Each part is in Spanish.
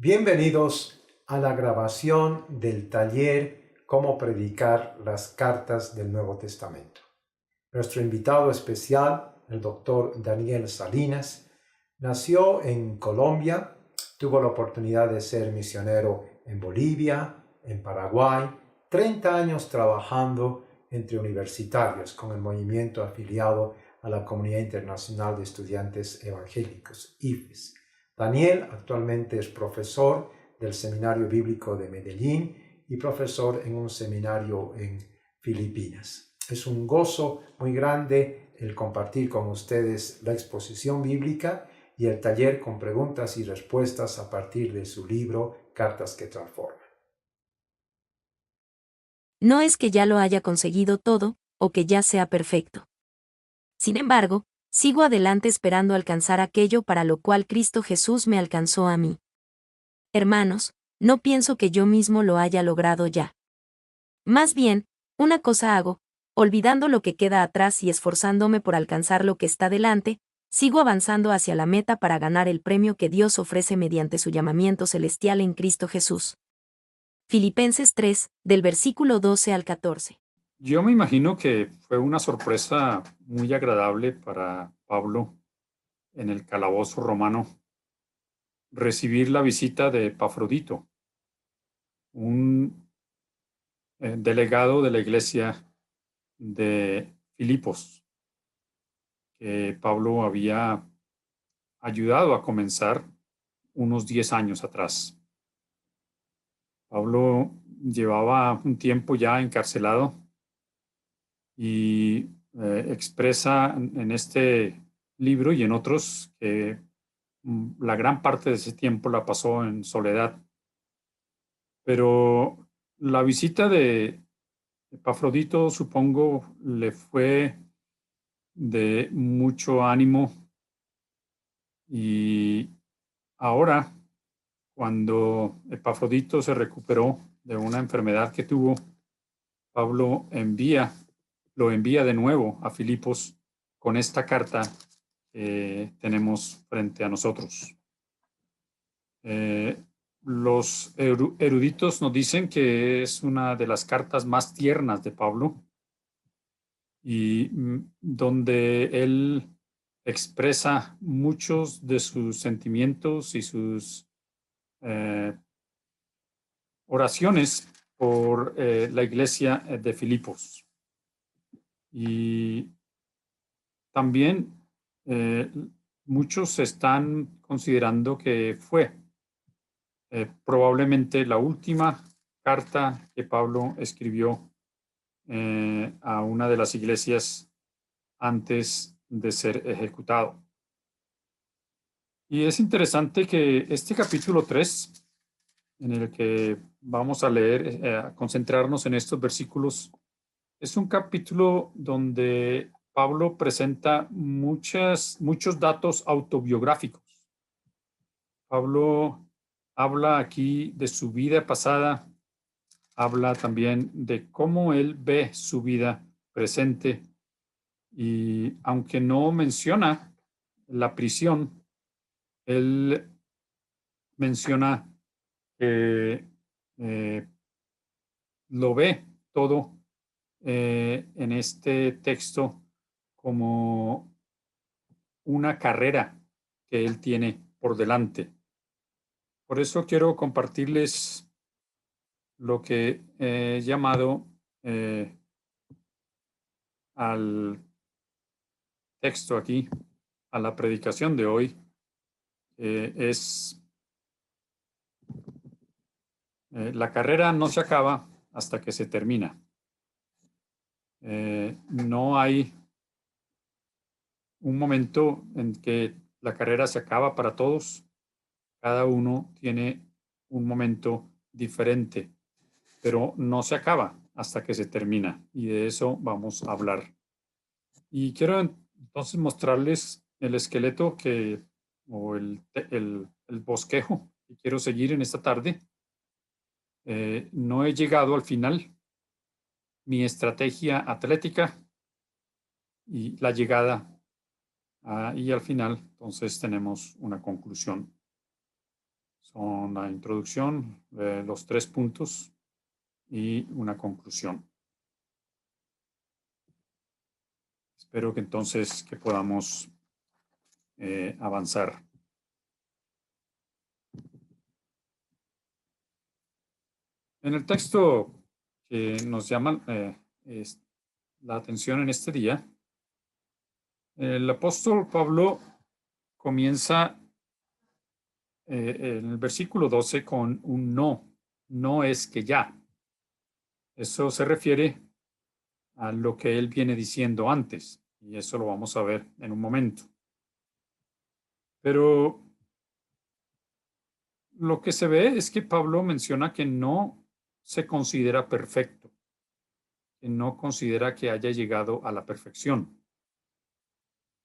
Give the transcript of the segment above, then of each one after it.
Bienvenidos a la grabación del taller Cómo predicar las cartas del Nuevo Testamento. Nuestro invitado especial, el doctor Daniel Salinas, nació en Colombia, tuvo la oportunidad de ser misionero en Bolivia, en Paraguay, 30 años trabajando entre universitarios con el movimiento afiliado a la Comunidad Internacional de Estudiantes Evangélicos, IFES. Daniel actualmente es profesor del Seminario Bíblico de Medellín y profesor en un seminario en Filipinas. Es un gozo muy grande el compartir con ustedes la exposición bíblica y el taller con preguntas y respuestas a partir de su libro Cartas que Transforman. No es que ya lo haya conseguido todo, o que ya sea perfecto. Sin embargo, sigo adelante esperando alcanzar aquello para lo cual Cristo Jesús me alcanzó a mí. Hermanos, no pienso que yo mismo lo haya logrado ya. Más bien, una cosa hago, olvidando lo que queda atrás y esforzándome por alcanzar lo que está delante, sigo avanzando hacia la meta para ganar el premio que Dios ofrece mediante su llamamiento celestial en Cristo Jesús. Filipenses 3, del versículo 12 al 14. Yo me imagino que fue una sorpresa muy agradable para Pablo en el calabozo romano recibir la visita de Epafrodito, un delegado de la iglesia de Filipos, que Pablo había ayudado a comenzar unos 10 años atrás. Pablo llevaba un tiempo ya encarcelado y expresa en este libro y en otros que la gran parte de ese tiempo la pasó en soledad. Pero la visita de Epafrodito, supongo, le fue de mucho ánimo, y ahora, cuando Epafrodito se recuperó de una enfermedad que tuvo, Pablo lo envía de nuevo a Filipos con esta carta que tenemos frente a nosotros. Los eruditos nos dicen que es una de las cartas más tiernas de Pablo y donde él expresa muchos de sus sentimientos y sus oraciones por la iglesia de Filipos. Y también muchos están considerando que fue probablemente la última carta que Pablo escribió a una de las iglesias antes de ser ejecutado. Y es interesante que este capítulo 3, en el que vamos a leer, a concentrarnos en estos versículos, es un capítulo donde Pablo presenta muchos datos autobiográficos. Pablo habla aquí de su vida pasada, habla también de cómo él ve su vida presente, y aunque no menciona la prisión, él menciona que lo ve todo en este texto como una carrera que él tiene por delante. Por eso quiero compartirles lo que he llamado al texto aquí, a la predicación de hoy, es la carrera no se acaba hasta que se termina. No hay un momento en que la carrera se acaba para todos. Cada uno tiene un momento diferente, pero no se acaba hasta que se termina, y de eso vamos a hablar. Y quiero entonces mostrarles el esqueleto o el bosquejo que quiero seguir en esta tarde. No he llegado al final. Mi estrategia atlética y la llegada y al final, entonces tenemos una conclusión. Son la introducción, los 3 puntos y una conclusión. Espero que entonces que podamos avanzar. En el texto que nos llama la atención en este día, el apóstol Pablo comienza en el versículo 12 con un no. No es que ya. Eso se refiere a lo que él viene diciendo antes, y eso lo vamos a ver en un momento. Pero lo que se ve es que Pablo menciona que no se considera perfecto, que no considera que haya llegado a la perfección.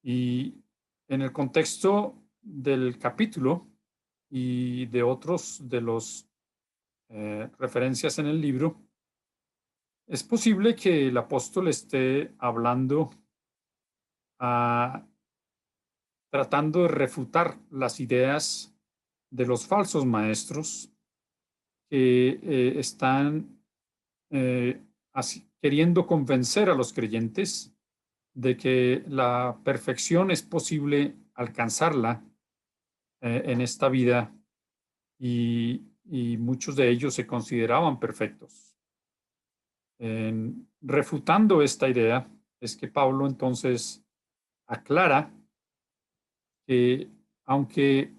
Y en el contexto del capítulo y de otros de los referencias en el libro, es posible que el apóstol esté hablando, tratando de refutar las ideas de los falsos maestros que están queriendo convencer a los creyentes de que la perfección es posible alcanzarla en esta vida y muchos de ellos se consideraban perfectos. Refutando esta idea es que Pablo entonces aclara que aunque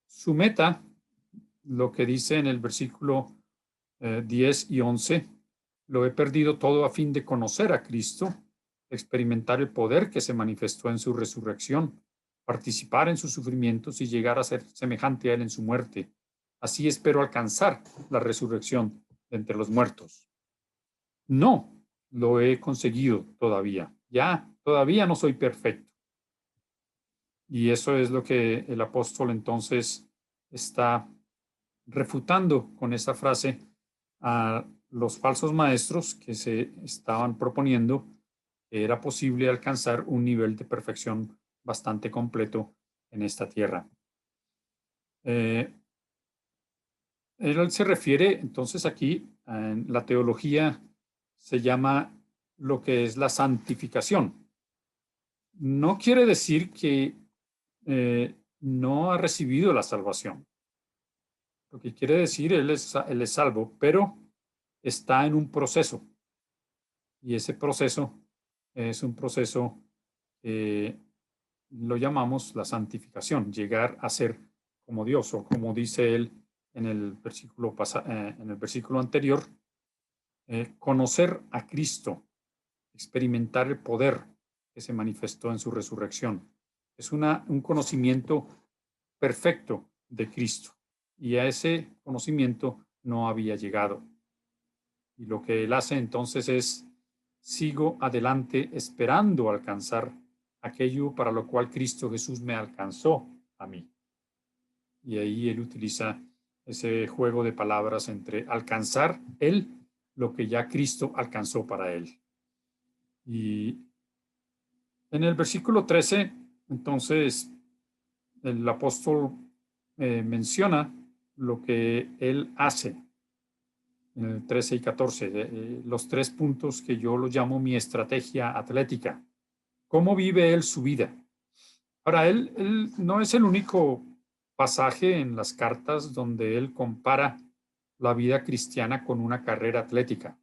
su meta, lo que dice en el versículo 10 y 11, lo he perdido todo a fin de conocer a Cristo, experimentar el poder que se manifestó en su resurrección, participar en sus sufrimientos y llegar a ser semejante a él en su muerte. Así espero alcanzar la resurrección de entre los muertos. No lo he conseguido todavía. Todavía no soy perfecto. Y eso es lo que el apóstol entonces está refutando con esa frase a los falsos maestros que se estaban proponiendo que era posible alcanzar un nivel de perfección bastante completo en esta tierra. Él se refiere entonces aquí, en la teología se llama lo que es la santificación. No quiere decir que no ha recibido la salvación. Lo que quiere decir, él es salvo, pero está en un proceso. Y ese proceso es un proceso que lo llamamos la santificación, llegar a ser como Dios, o como dice él en el versículo anterior, conocer a Cristo, experimentar el poder que se manifestó en su resurrección. Es un conocimiento perfecto de Cristo, y a ese conocimiento no había llegado. Y lo que él hace entonces es, sigo adelante esperando alcanzar aquello para lo cual Cristo Jesús me alcanzó a mí. Y ahí él utiliza ese juego de palabras entre alcanzar él lo que ya Cristo alcanzó para él. Y en el versículo 13, entonces, el apóstol menciona lo que él hace en el 13 y 14, los 3 puntos que yo lo llamo mi estrategia atlética. ¿Cómo vive él su vida? Ahora, él no es el único pasaje en las cartas donde él compara la vida cristiana con una carrera atlética.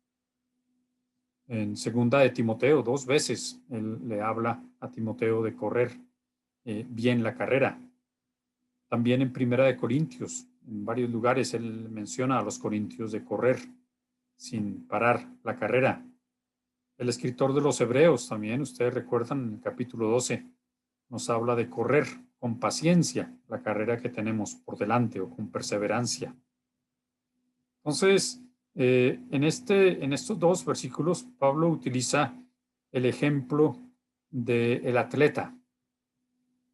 En segunda de Timoteo, 2 veces, él le habla a Timoteo de correr bien la carrera. También en primera de Corintios, en varios lugares, él menciona a los corintios de correr sin parar la carrera. El escritor de los Hebreos también, ustedes recuerdan, en el capítulo 12, nos habla de correr con paciencia la carrera que tenemos por delante, o con perseverancia. Entonces, en estos 2 versículos, Pablo utiliza el ejemplo del atleta.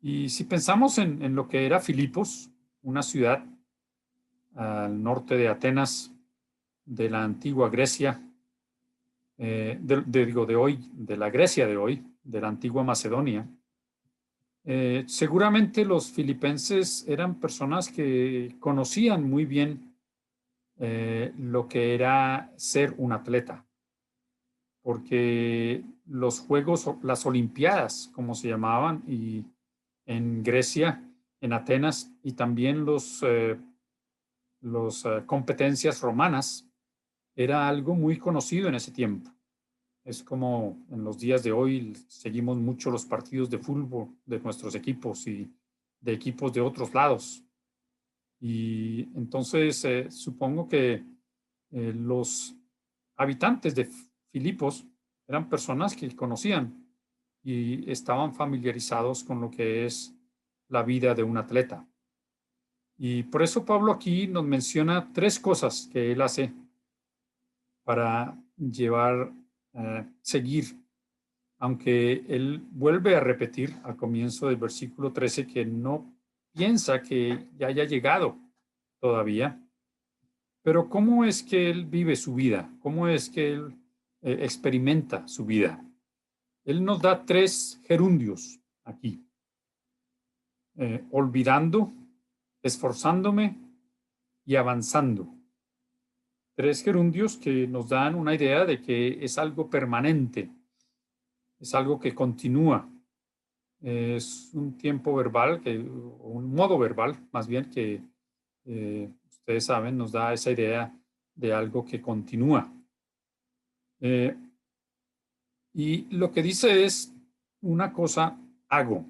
Y si pensamos en lo que era Filipos, una ciudad al norte de Atenas, de la antigua Grecia, de la Grecia de hoy, de la antigua Macedonia, Seguramente los filipenses eran personas que conocían muy bien lo que era ser un atleta, porque los Juegos, las Olimpiadas, como se llamaban, y en Grecia, en Atenas, y también los competencias romanas, era algo muy conocido en ese tiempo. Es como en los días de hoy seguimos mucho los partidos de fútbol de nuestros equipos y de equipos de otros lados. Y entonces supongo que los habitantes de Filipos eran personas que conocían y estaban familiarizados con lo que es la vida de un atleta. Y por eso Pablo aquí nos menciona tres cosas que él hace para seguir, aunque él vuelve a repetir al comienzo del versículo 13 que no piensa que ya haya llegado todavía. Pero ¿cómo es que él vive su vida? ¿Cómo es que él experimenta su vida? Él nos da tres gerundios aquí. Olvidando, esforzándome y avanzando. Tres gerundios que nos dan una idea de que es algo permanente, es algo que continúa. Es un tiempo verbal, un modo verbal, más bien, que ustedes saben, nos da esa idea de algo que continúa. Y lo que dice es una cosa hago.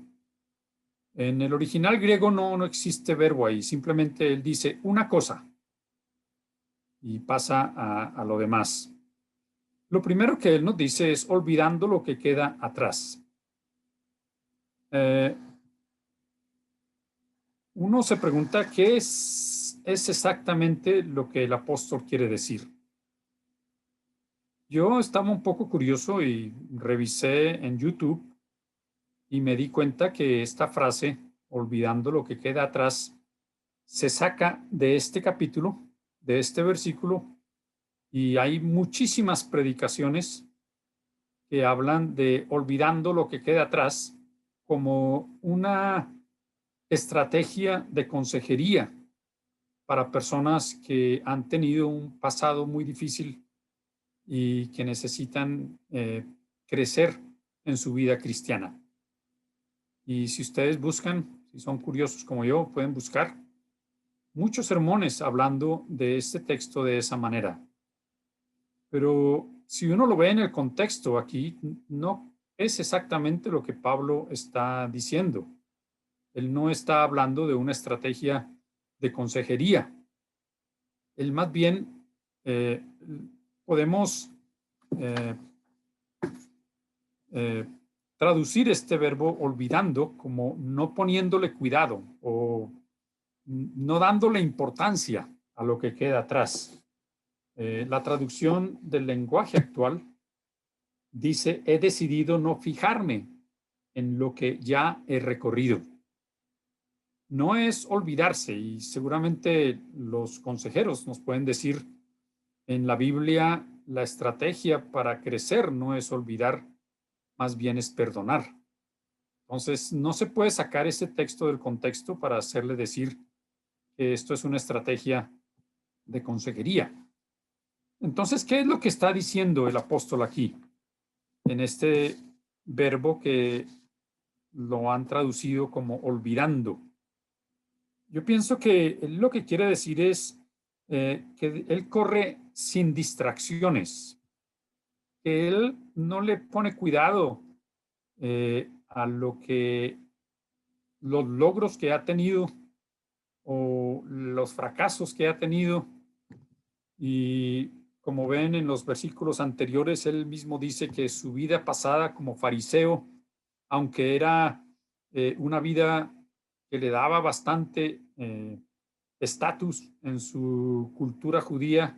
En el original griego no existe verbo ahí, simplemente él dice una cosa y pasa a lo demás. Lo primero que él nos dice es olvidando lo que queda atrás. Uno se pregunta qué es exactamente lo que el apóstol quiere decir. Yo estaba un poco curioso y revisé en YouTube y me di cuenta que esta frase, olvidando lo que queda atrás, se saca de este capítulo, de este versículo, y hay muchísimas predicaciones que hablan de olvidando lo que queda atrás como una estrategia de consejería para personas que han tenido un pasado muy difícil y que necesitan crecer en su vida cristiana. Y si ustedes buscan, si son curiosos como yo, pueden buscar muchos sermones hablando de este texto de esa manera. Pero si uno lo ve en el contexto aquí, no es exactamente lo que Pablo está diciendo. Él no está hablando de una estrategia de consejería. Él más bien podemos eh, traducir este verbo olvidando como no poniéndole cuidado o no dándole importancia a lo que queda atrás. La traducción del lenguaje actual dice, he decidido no fijarme en lo que ya he recorrido. No es olvidarse, y seguramente los consejeros nos pueden decir, en la Biblia la estrategia para crecer no es olvidar, más bien es perdonar. Entonces, no se puede sacar ese texto del contexto para hacerle decir que esto es una estrategia de consejería. Entonces, ¿qué es lo que está diciendo el apóstol aquí? En este verbo que lo han traducido como olvidando. Yo pienso que lo que quiere decir es que él corre sin distracciones, que él no le pone cuidado a los logros que ha tenido o los fracasos que ha tenido. Y como ven en los versículos anteriores, él mismo dice que su vida pasada como fariseo, aunque era una vida que le daba bastante estatus en su cultura judía,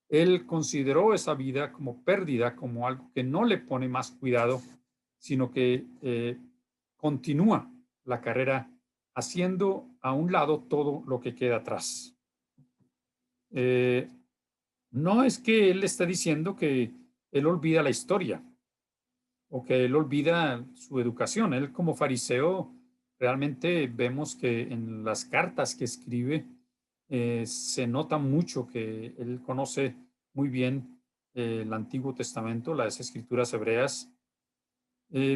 él consideró esa vida como pérdida, como algo que no le pone más cuidado, sino que continúa la carrera haciendo a un lado todo lo que queda atrás. No es que él está diciendo que él olvida la historia o que él olvida su educación. Él como fariseo realmente vemos que en las cartas que escribe se nota mucho que él conoce muy bien el Antiguo Testamento, las escrituras hebreas.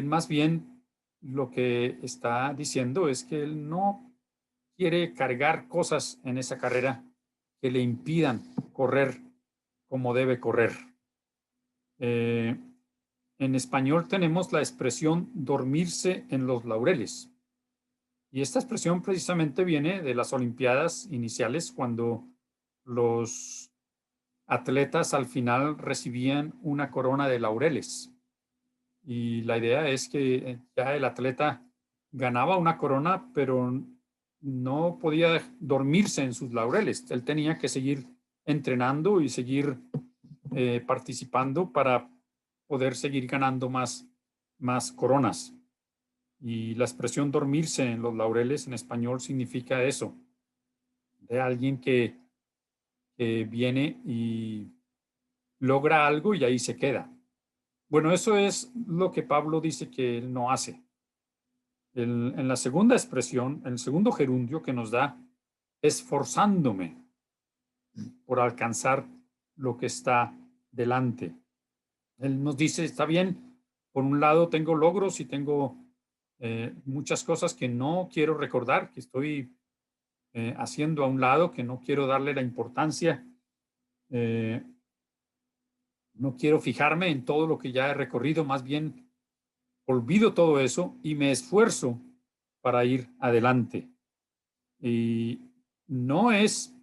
Más bien lo que está diciendo es que él no quiere cargar cosas en esa carrera que le impidan correr como debe correr. Eh, en español tenemos la expresión dormirse en los laureles. Y esta expresión precisamente viene de las Olimpiadas iniciales, cuando los atletas al final recibían una corona de laureles. Y la idea es que ya el atleta ganaba una corona, pero no podía dormirse en sus laureles. Él tenía que seguir entrenando y seguir participando para poder seguir ganando más coronas. Y la expresión dormirse en los laureles en español significa eso, de alguien que viene y logra algo y ahí se queda. Bueno, eso es lo que Pablo dice que él no hace. En la segunda expresión, el segundo gerundio que nos da, esforzándome por alcanzar lo que está delante. Él nos dice, está bien, por un lado tengo logros y tengo muchas cosas que no quiero recordar, que estoy haciendo a un lado, que no quiero darle la importancia. No quiero fijarme en todo lo que ya he recorrido, más bien olvido todo eso y me esfuerzo para ir adelante. Y no es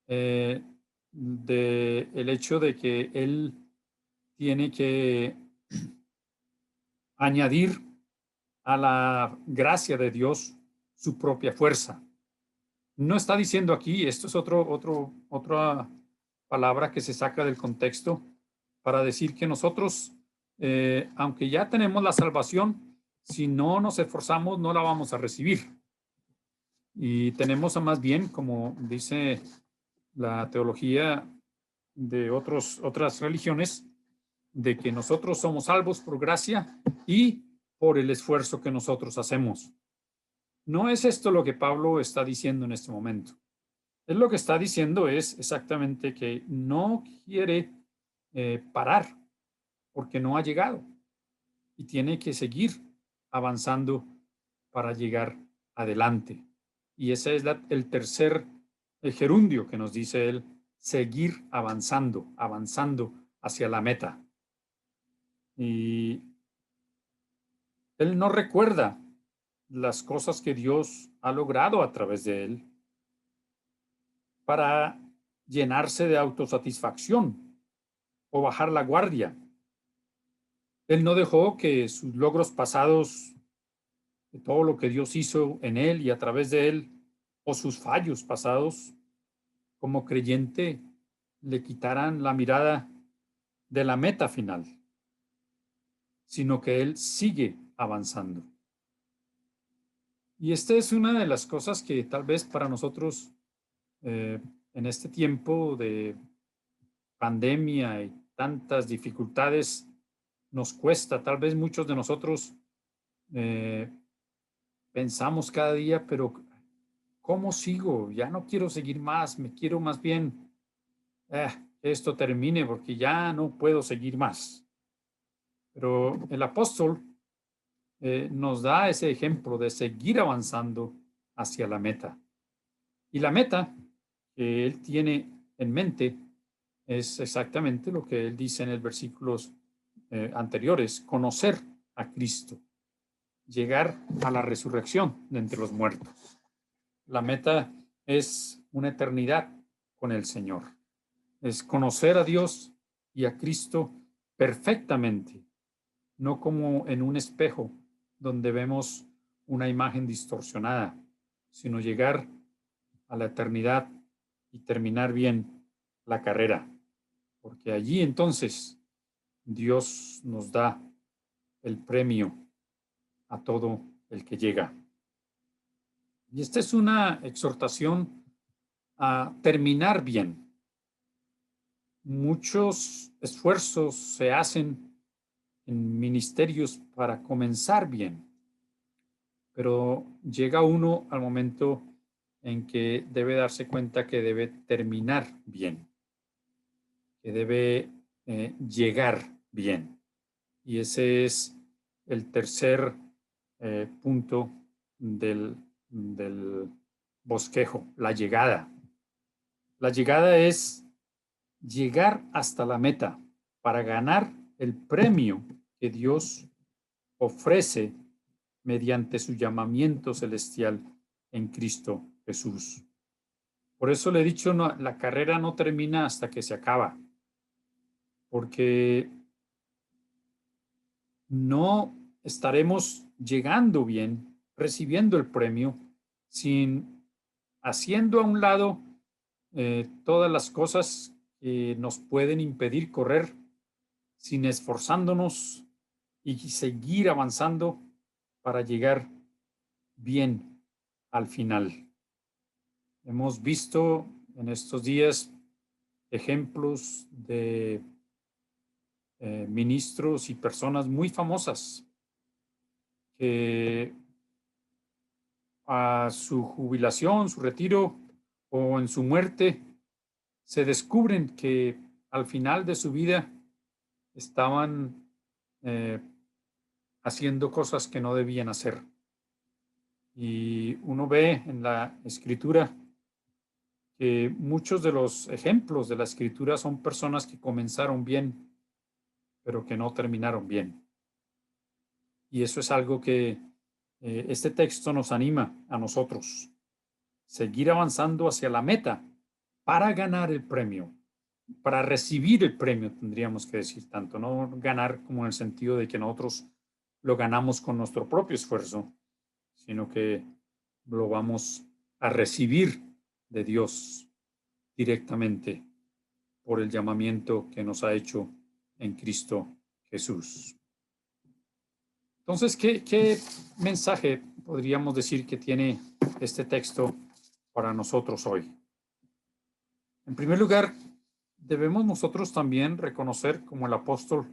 el hecho de que él tiene que añadir a la gracia de Dios su propia fuerza. No está diciendo aquí, esto es otra palabra que se saca del contexto para decir que nosotros, aunque ya tenemos la salvación, si no nos esforzamos, no la vamos a recibir. Y tenemos más bien, como dice la teología de otras religiones, de que nosotros somos salvos por gracia y por el esfuerzo que nosotros hacemos. No es esto lo que Pablo está diciendo en este momento. Él lo que está diciendo es exactamente que no quiere parar porque no ha llegado y tiene que seguir avanzando para llegar adelante. Y ese es el tercer gerundio que nos dice él, seguir avanzando hacia la meta. Y él no recuerda las cosas que Dios ha logrado a través de él para llenarse de autosatisfacción o bajar la guardia. Él no dejó que sus logros pasados, de todo lo que Dios hizo en él y a través de él, o sus fallos pasados, como creyente, le quitaran la mirada de la meta final, sino que él sigue avanzando. Y esta es una de las cosas que tal vez para nosotros en este tiempo de pandemia y tantas dificultades nos cuesta. Tal vez muchos de nosotros pensamos cada día, pero ¿cómo sigo? Ya no quiero seguir más, me quiero más bien que esto termine porque ya no puedo seguir más. Pero el apóstol nos da ese ejemplo de seguir avanzando hacia la meta. Y la meta que él tiene en mente es exactamente lo que él dice en los versículos anteriores, conocer a Cristo, llegar a la resurrección de entre los muertos. La meta es una eternidad con el Señor, es conocer a Dios y a Cristo perfectamente, no como en un espejo donde vemos una imagen distorsionada, sino llegar a la eternidad y terminar bien la carrera, porque allí entonces Dios nos da el premio a todo el que llega. Y esta es una exhortación a terminar bien. Muchos esfuerzos se hacen en ministerios para comenzar bien, pero llega uno al momento en que debe darse cuenta que debe terminar bien, que debe llegar bien. Y ese es el tercer punto del bosquejo, la llegada. La llegada es llegar hasta la meta para ganar el premio que Dios ofrece mediante su llamamiento celestial en Cristo Jesús. Por eso le he dicho, no, la carrera no termina hasta que se acaba, porque no estaremos llegando bien, recibiendo el premio, sin haciendo a un lado todas las cosas que nos pueden impedir correr, sin esforzándonos y seguir avanzando para llegar bien al final. Hemos visto en estos días ejemplos de ministros y personas muy famosas que a su jubilación, su retiro o en su muerte se descubren que al final de su vida estaban haciendo cosas que no debían hacer. Y uno ve en la escritura que muchos de los ejemplos de la escritura son personas que comenzaron bien, pero que no terminaron bien. Y eso es algo que este texto nos anima a nosotros. Seguir avanzando hacia la meta para ganar el premio, para recibir el premio, tendríamos que decir tanto, no ganar como en el sentido de que nosotros lo ganamos con nuestro propio esfuerzo, sino que lo vamos a recibir de Dios directamente por el llamamiento que nos ha hecho en Cristo Jesús. Entonces, ¿qué mensaje podríamos decir que tiene este texto para nosotros hoy? En primer lugar, debemos nosotros también reconocer como el apóstol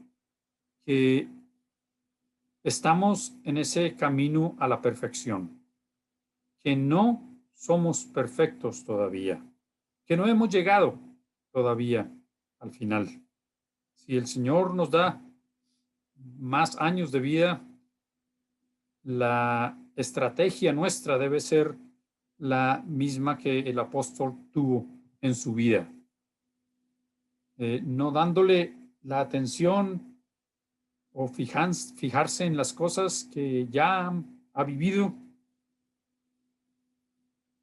que estamos en ese camino a la perfección, que no somos perfectos todavía, que no hemos llegado todavía al final. Si el Señor nos da más años de vida, la estrategia nuestra debe ser la misma que el apóstol tuvo en su vida. No dándole la atención o fijarse en las cosas que ya ha vivido,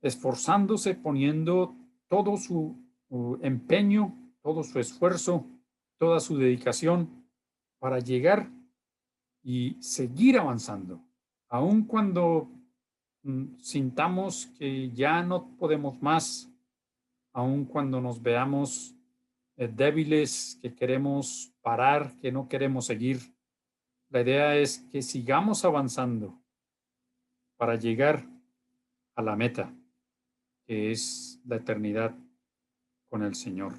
esforzándose, poniendo todo su empeño, todo su esfuerzo, toda su dedicación para llegar y seguir avanzando, aun cuando sintamos que ya no podemos más, aun cuando nos veamos débiles, que queremos parar, que no queremos seguir. La idea es que sigamos avanzando para llegar a la meta, que es la eternidad con el Señor.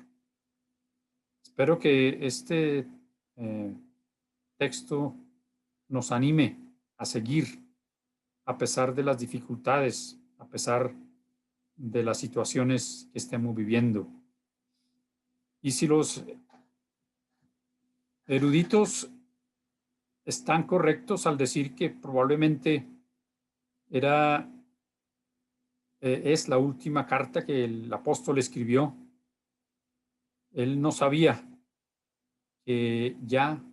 Espero que este texto nos anime a seguir a pesar de las dificultades, a pesar de las situaciones que estemos viviendo. Y si los eruditos están correctos al decir que probablemente es la última carta que el apóstol escribió, él no sabía que ya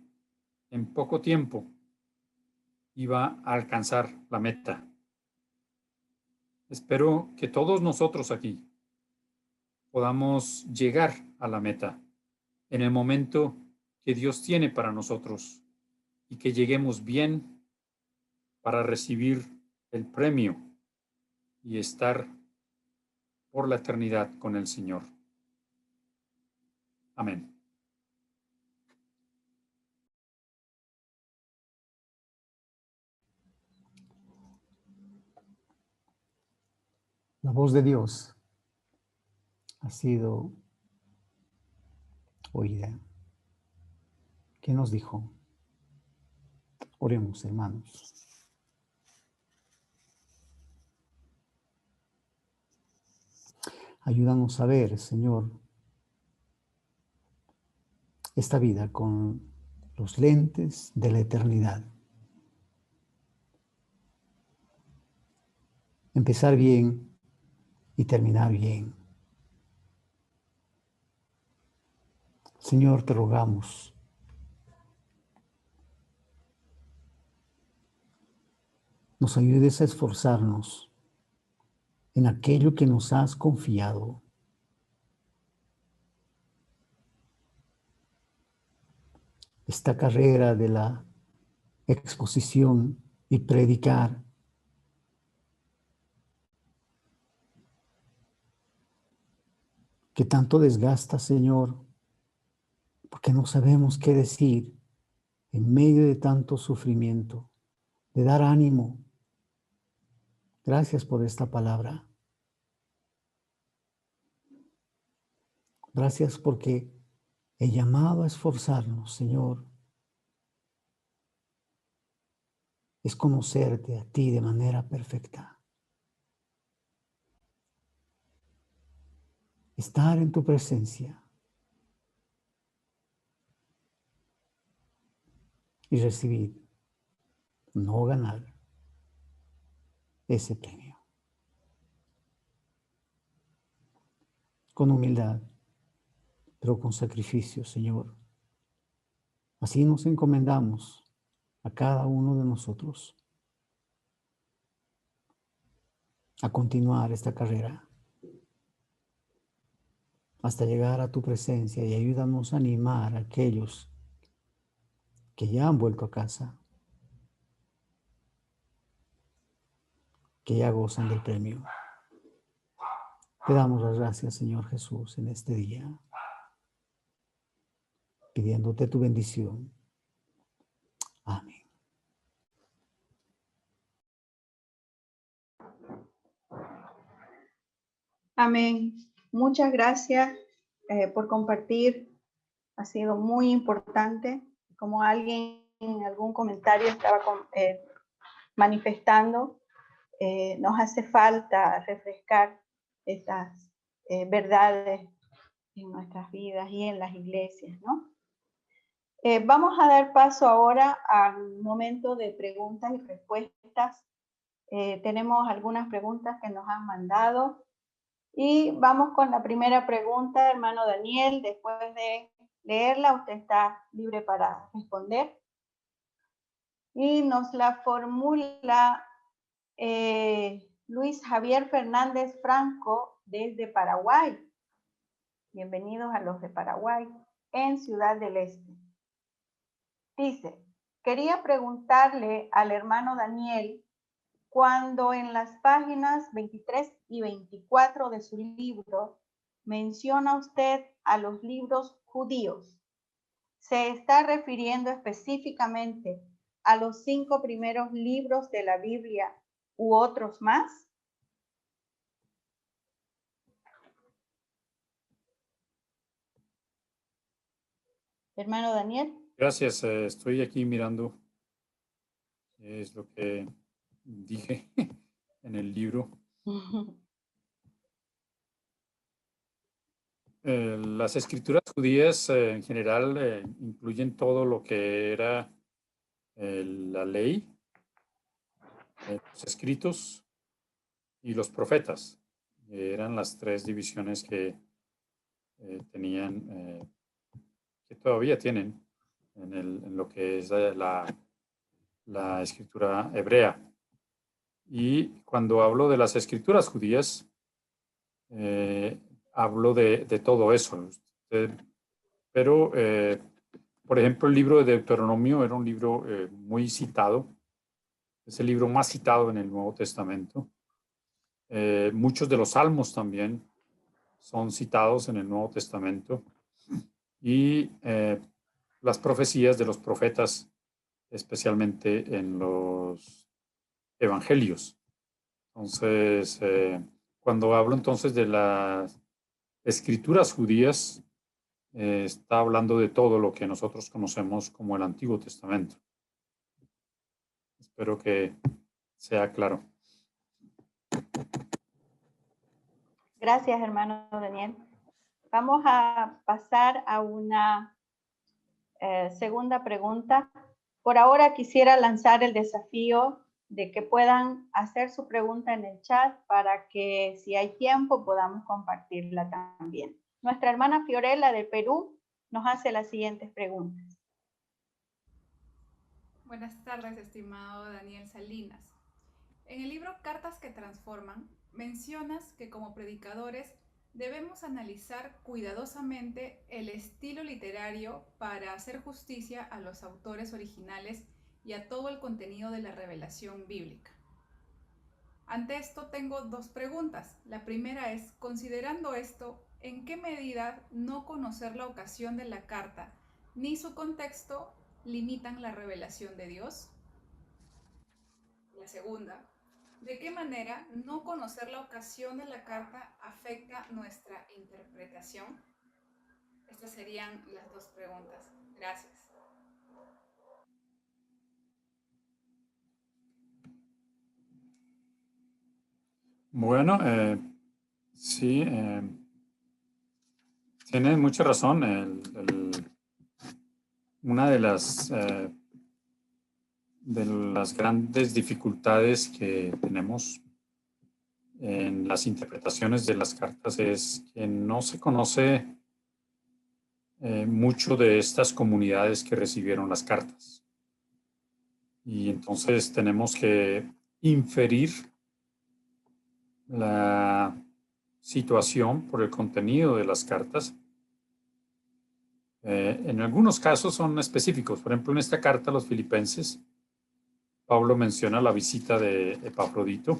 en poco tiempo iba a alcanzar la meta. Espero que todos nosotros aquí podamos llegar a la meta en el momento que Dios tiene para nosotros y que lleguemos bien para recibir el premio y estar por la eternidad con el Señor. Amén. La voz de Dios ha sido oída. ¿Qué nos dijo? Oremos, hermanos. Ayúdanos a ver, Señor, esta vida con los lentes de la eternidad. Empezar bien y terminar bien. Señor, te rogamos, nos ayudes a esforzarnos en aquello que nos has confiado. Esta carrera de la exposición y predicar que tanto desgasta, Señor, porque no sabemos qué decir en medio de tanto sufrimiento, de dar ánimo. Gracias por esta palabra. Gracias porque el llamado a esforzarnos, Señor, es conocerte a ti de manera perfecta. Estar en tu presencia y recibir, no ganar, ese premio. Con humildad, pero con sacrificio, Señor. Así nos encomendamos a cada uno de nosotros a continuar esta carrera hasta llegar a tu presencia, y ayúdanos a animar a aquellos que ya han vuelto a casa, que ya gozan del premio. Te damos las gracias, Señor Jesús, en este día, pidiéndote tu bendición. Amén. Amén. Muchas gracias por compartir. Ha sido muy importante. Como alguien en algún comentario estaba manifestando, nos hace falta refrescar estas verdades en nuestras vidas y en las iglesias, ¿no? Vamos a dar paso ahora al momento de preguntas y respuestas. Tenemos algunas preguntas que nos han mandado. Y vamos con la primera pregunta, hermano Daniel. Después de leerla, usted está libre para responder. Y nos la formula Luis Javier Fernández Franco desde Paraguay. Bienvenidos a los de Paraguay, en Ciudad del Este. Dice, quería preguntarle al hermano Daniel, cuando en las páginas 23 y 24 de su libro menciona usted a los libros judíos, ¿se está refiriendo específicamente a los 5 primeros libros de la Biblia u otros más? Hermano Daniel. Gracias, estoy aquí mirando. Es lo que dije en el libro. Las escrituras judías en general incluyen todo lo que era la ley, los escritos y los profetas. Eran las 3 divisiones que tenían, que todavía tienen en lo que es la escritura hebrea. Y cuando hablo de las escrituras judías, hablo de todo eso. Pero, por ejemplo, el libro de Deuteronomio era un libro muy citado. Es el libro más citado en el Nuevo Testamento. Muchos de los salmos también son citados en el Nuevo Testamento. Y las profecías de los profetas, especialmente en los evangelios. Entonces, cuando hablo entonces de las escrituras judías, está hablando de todo lo que nosotros conocemos como el Antiguo Testamento. Espero que sea claro. Gracias, hermano Daniel. Vamos a pasar a una segunda pregunta. Por ahora quisiera lanzar el desafío de que puedan hacer su pregunta en el chat para que, si hay tiempo, podamos compartirla también. Nuestra hermana Fiorella de Perú nos hace las siguientes preguntas. Buenas tardes, estimado Daniel Salinas. En el libro Cartas que Transforman, mencionas que como predicadores debemos analizar cuidadosamente el estilo literario para hacer justicia a los autores originales y a todo el contenido de la revelación bíblica. Ante esto tengo dos preguntas. La primera es, considerando esto, ¿en qué medida no conocer la ocasión de la carta ni su contexto limitan la revelación de Dios? La segunda, ¿de qué manera no conocer la ocasión de la carta afecta nuestra interpretación? Estas serían las dos preguntas. Gracias. Bueno, sí, tiene mucha razón. Una de las grandes dificultades que tenemos en las interpretaciones de las cartas es que no se conoce mucho de estas comunidades que recibieron las cartas. Y entonces tenemos que inferir la situación por el contenido de las cartas. En algunos casos son específicos. Por ejemplo, en esta carta a los filipenses, Pablo menciona la visita de Epafrodito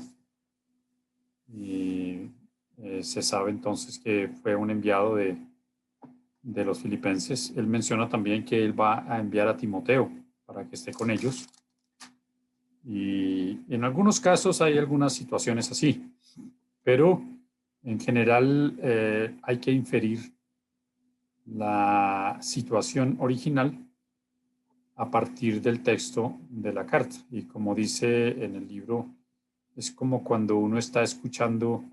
y se sabe entonces que fue un enviado de los filipenses. Él menciona también que él va a enviar a Timoteo para que esté con ellos. Y en algunos casos hay algunas situaciones así, pero en general hay que inferir la situación original a partir del texto de la carta. Y como dice en el libro, es como cuando uno está escuchando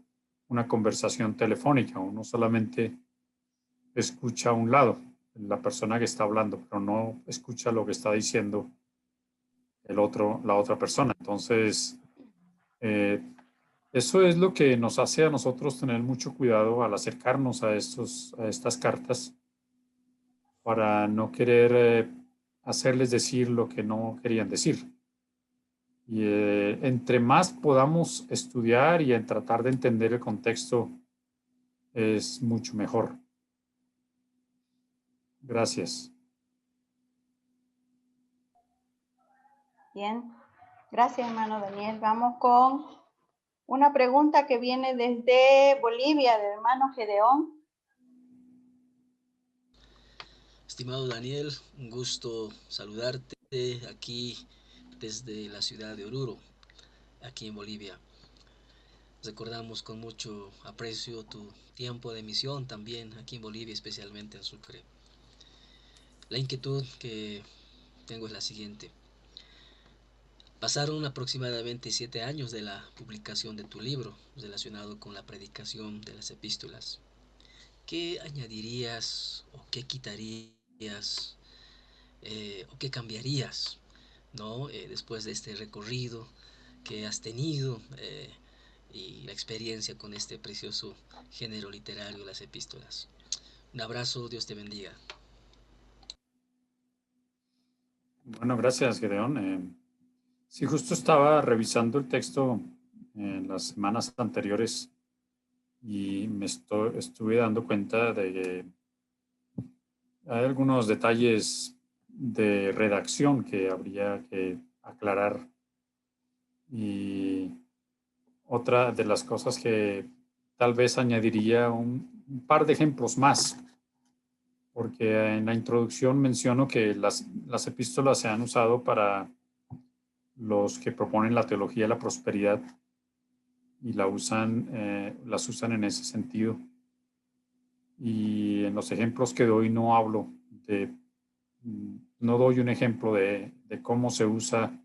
una conversación telefónica, uno solamente escucha a un lado, la persona que está hablando, pero no escucha lo que está diciendo la otra persona. Entonces, eso es lo que nos hace a nosotros tener mucho cuidado al acercarnos a estas cartas para no querer hacerles decir lo que no querían decir. Y entre más podamos estudiar y tratar de entender el contexto, es mucho mejor. Gracias. Bien, gracias, hermano Daniel. Vamos con una pregunta que viene desde Bolivia, del hermano Gedeón. Estimado Daniel, un gusto saludarte aquí desde la ciudad de Oruro, aquí en Bolivia. Recordamos con mucho aprecio tu tiempo de misión también aquí en Bolivia, especialmente en Sucre. La inquietud que tengo es la siguiente. Pasaron aproximadamente 7 años de la publicación de tu libro relacionado con la predicación de las epístolas. ¿Qué añadirías o qué quitarías o qué cambiarías, ¿no? Después de este recorrido que has tenido y la experiencia con este precioso género literario, las epístolas? Un abrazo, Dios te bendiga. Bueno, gracias, Gedeón. Sí, justo estaba revisando el texto en las semanas anteriores y me estuve dando cuenta de que hay algunos detalles de redacción que habría que aclarar. Y otra de las cosas que tal vez añadiría un par de ejemplos más, porque en la introducción menciono que las epístolas se han usado para los que proponen la teología de la prosperidad y las usan en ese sentido. Y en los ejemplos que doy no doy un ejemplo de cómo se usa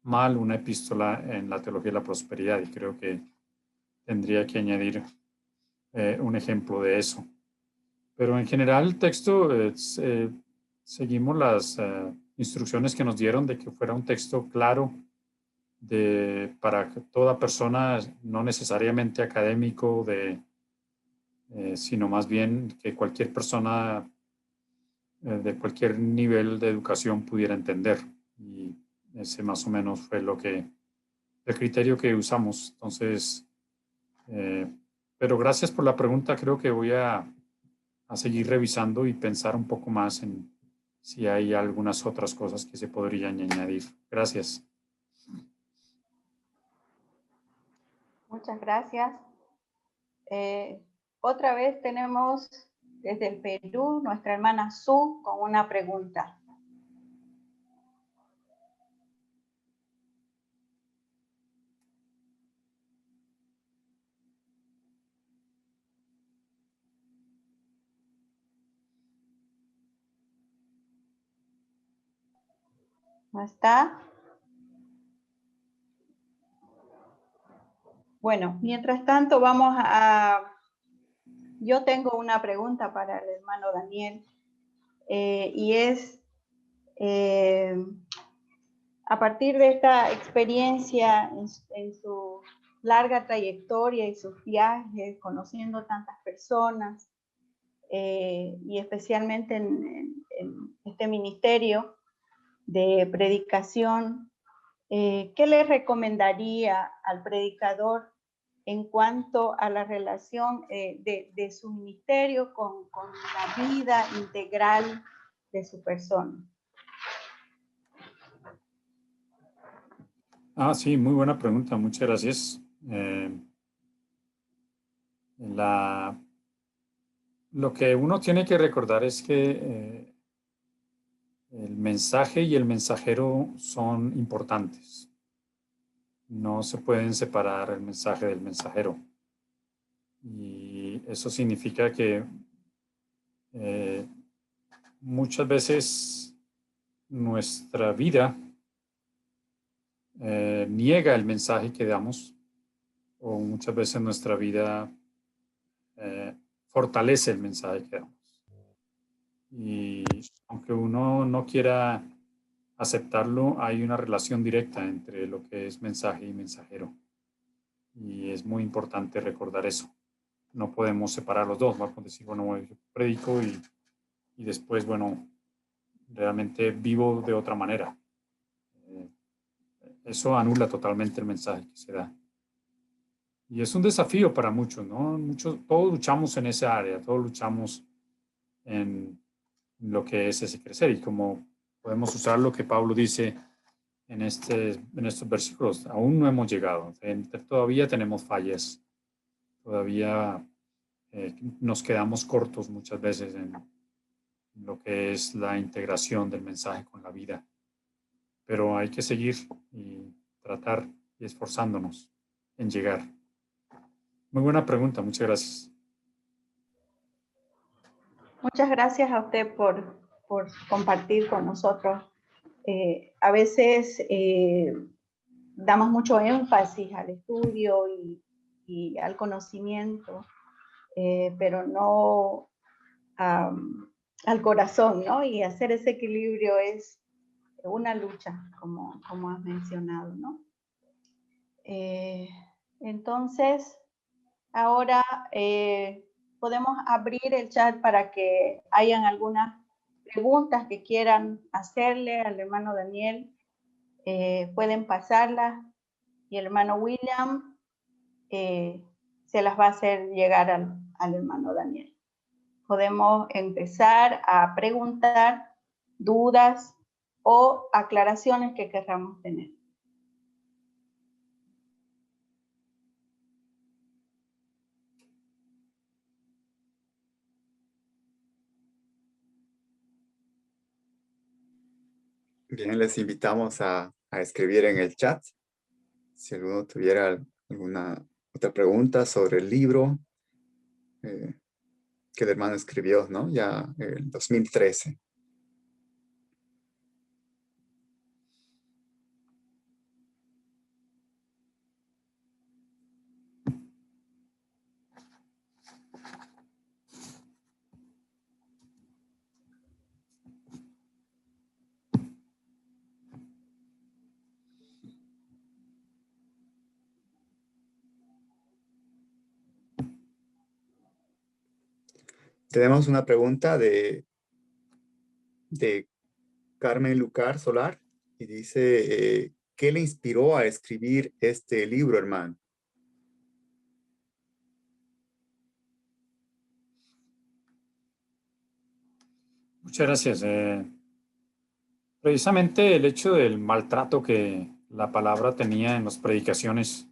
mal una epístola en la teología de la prosperidad, y creo que tendría que añadir un ejemplo de eso. Pero en general el texto, seguimos las instrucciones que nos dieron de que fuera un texto claro para toda persona, no necesariamente académico, sino más bien que cualquier persona de cualquier nivel de educación pudiera entender. Y ese más o menos fue el criterio que usamos. Entonces, pero gracias por la pregunta. Creo que voy a seguir revisando y pensar un poco más en si hay algunas otras cosas que se podrían añadir. Gracias. Muchas gracias. Otra vez tenemos desde el Perú nuestra hermana Su con una pregunta. ¿No está? Bueno, mientras tanto yo tengo una pregunta para el hermano Daniel y es, a partir de esta experiencia en su larga trayectoria y sus viajes, conociendo tantas personas y especialmente en este ministerio de predicación, ¿qué le recomendaría al predicador en cuanto a la relación de su ministerio con la vida integral de su persona? Sí, muy buena pregunta. Muchas gracias. Lo que uno tiene que recordar es que el mensaje y el mensajero son importantes. No se pueden separar el mensaje del mensajero. Y eso significa que muchas veces nuestra vida niega el mensaje que damos, o muchas veces nuestra vida fortalece el mensaje que damos. Y aunque uno no quiera aceptarlo, hay una relación directa entre lo que es mensaje y mensajero. Y es muy importante recordar eso. No podemos separar los dos. Vamos a decir, bueno, yo predico y después, bueno, realmente vivo de otra manera. Eso anula totalmente el mensaje que se da. Y es un desafío para muchos, ¿no? Todos luchamos en esa área, todos luchamos en lo que es ese crecer. Y como podemos usar lo que Pablo dice en estos versículos, aún no hemos llegado. Todavía tenemos fallas, todavía nos quedamos cortos muchas veces en lo que es la integración del mensaje con la vida. Pero hay que seguir y tratar y esforzándonos en llegar. Muy buena pregunta, muchas gracias. Muchas gracias a usted por compartir con nosotros. A veces damos mucho énfasis al estudio y al conocimiento, pero no al corazón, ¿no? Y hacer ese equilibrio es una lucha, como has mencionado, ¿no? Entonces, ahora podemos abrir el chat para que hayan algunas preguntas que quieran hacerle al hermano Daniel. Pueden pasarlas y el hermano William se las va a hacer llegar al hermano Daniel. Podemos empezar a preguntar dudas o aclaraciones que queramos tener. Bien, les invitamos a escribir en el chat si alguno tuviera alguna otra pregunta sobre el libro que el hermano escribió, ¿no? Ya en 2013. Tenemos una pregunta de Carmen Lucar Solar y dice, ¿qué le inspiró a escribir este libro, hermano? Muchas gracias. Precisamente el hecho del maltrato que la palabra tenía en las predicaciones,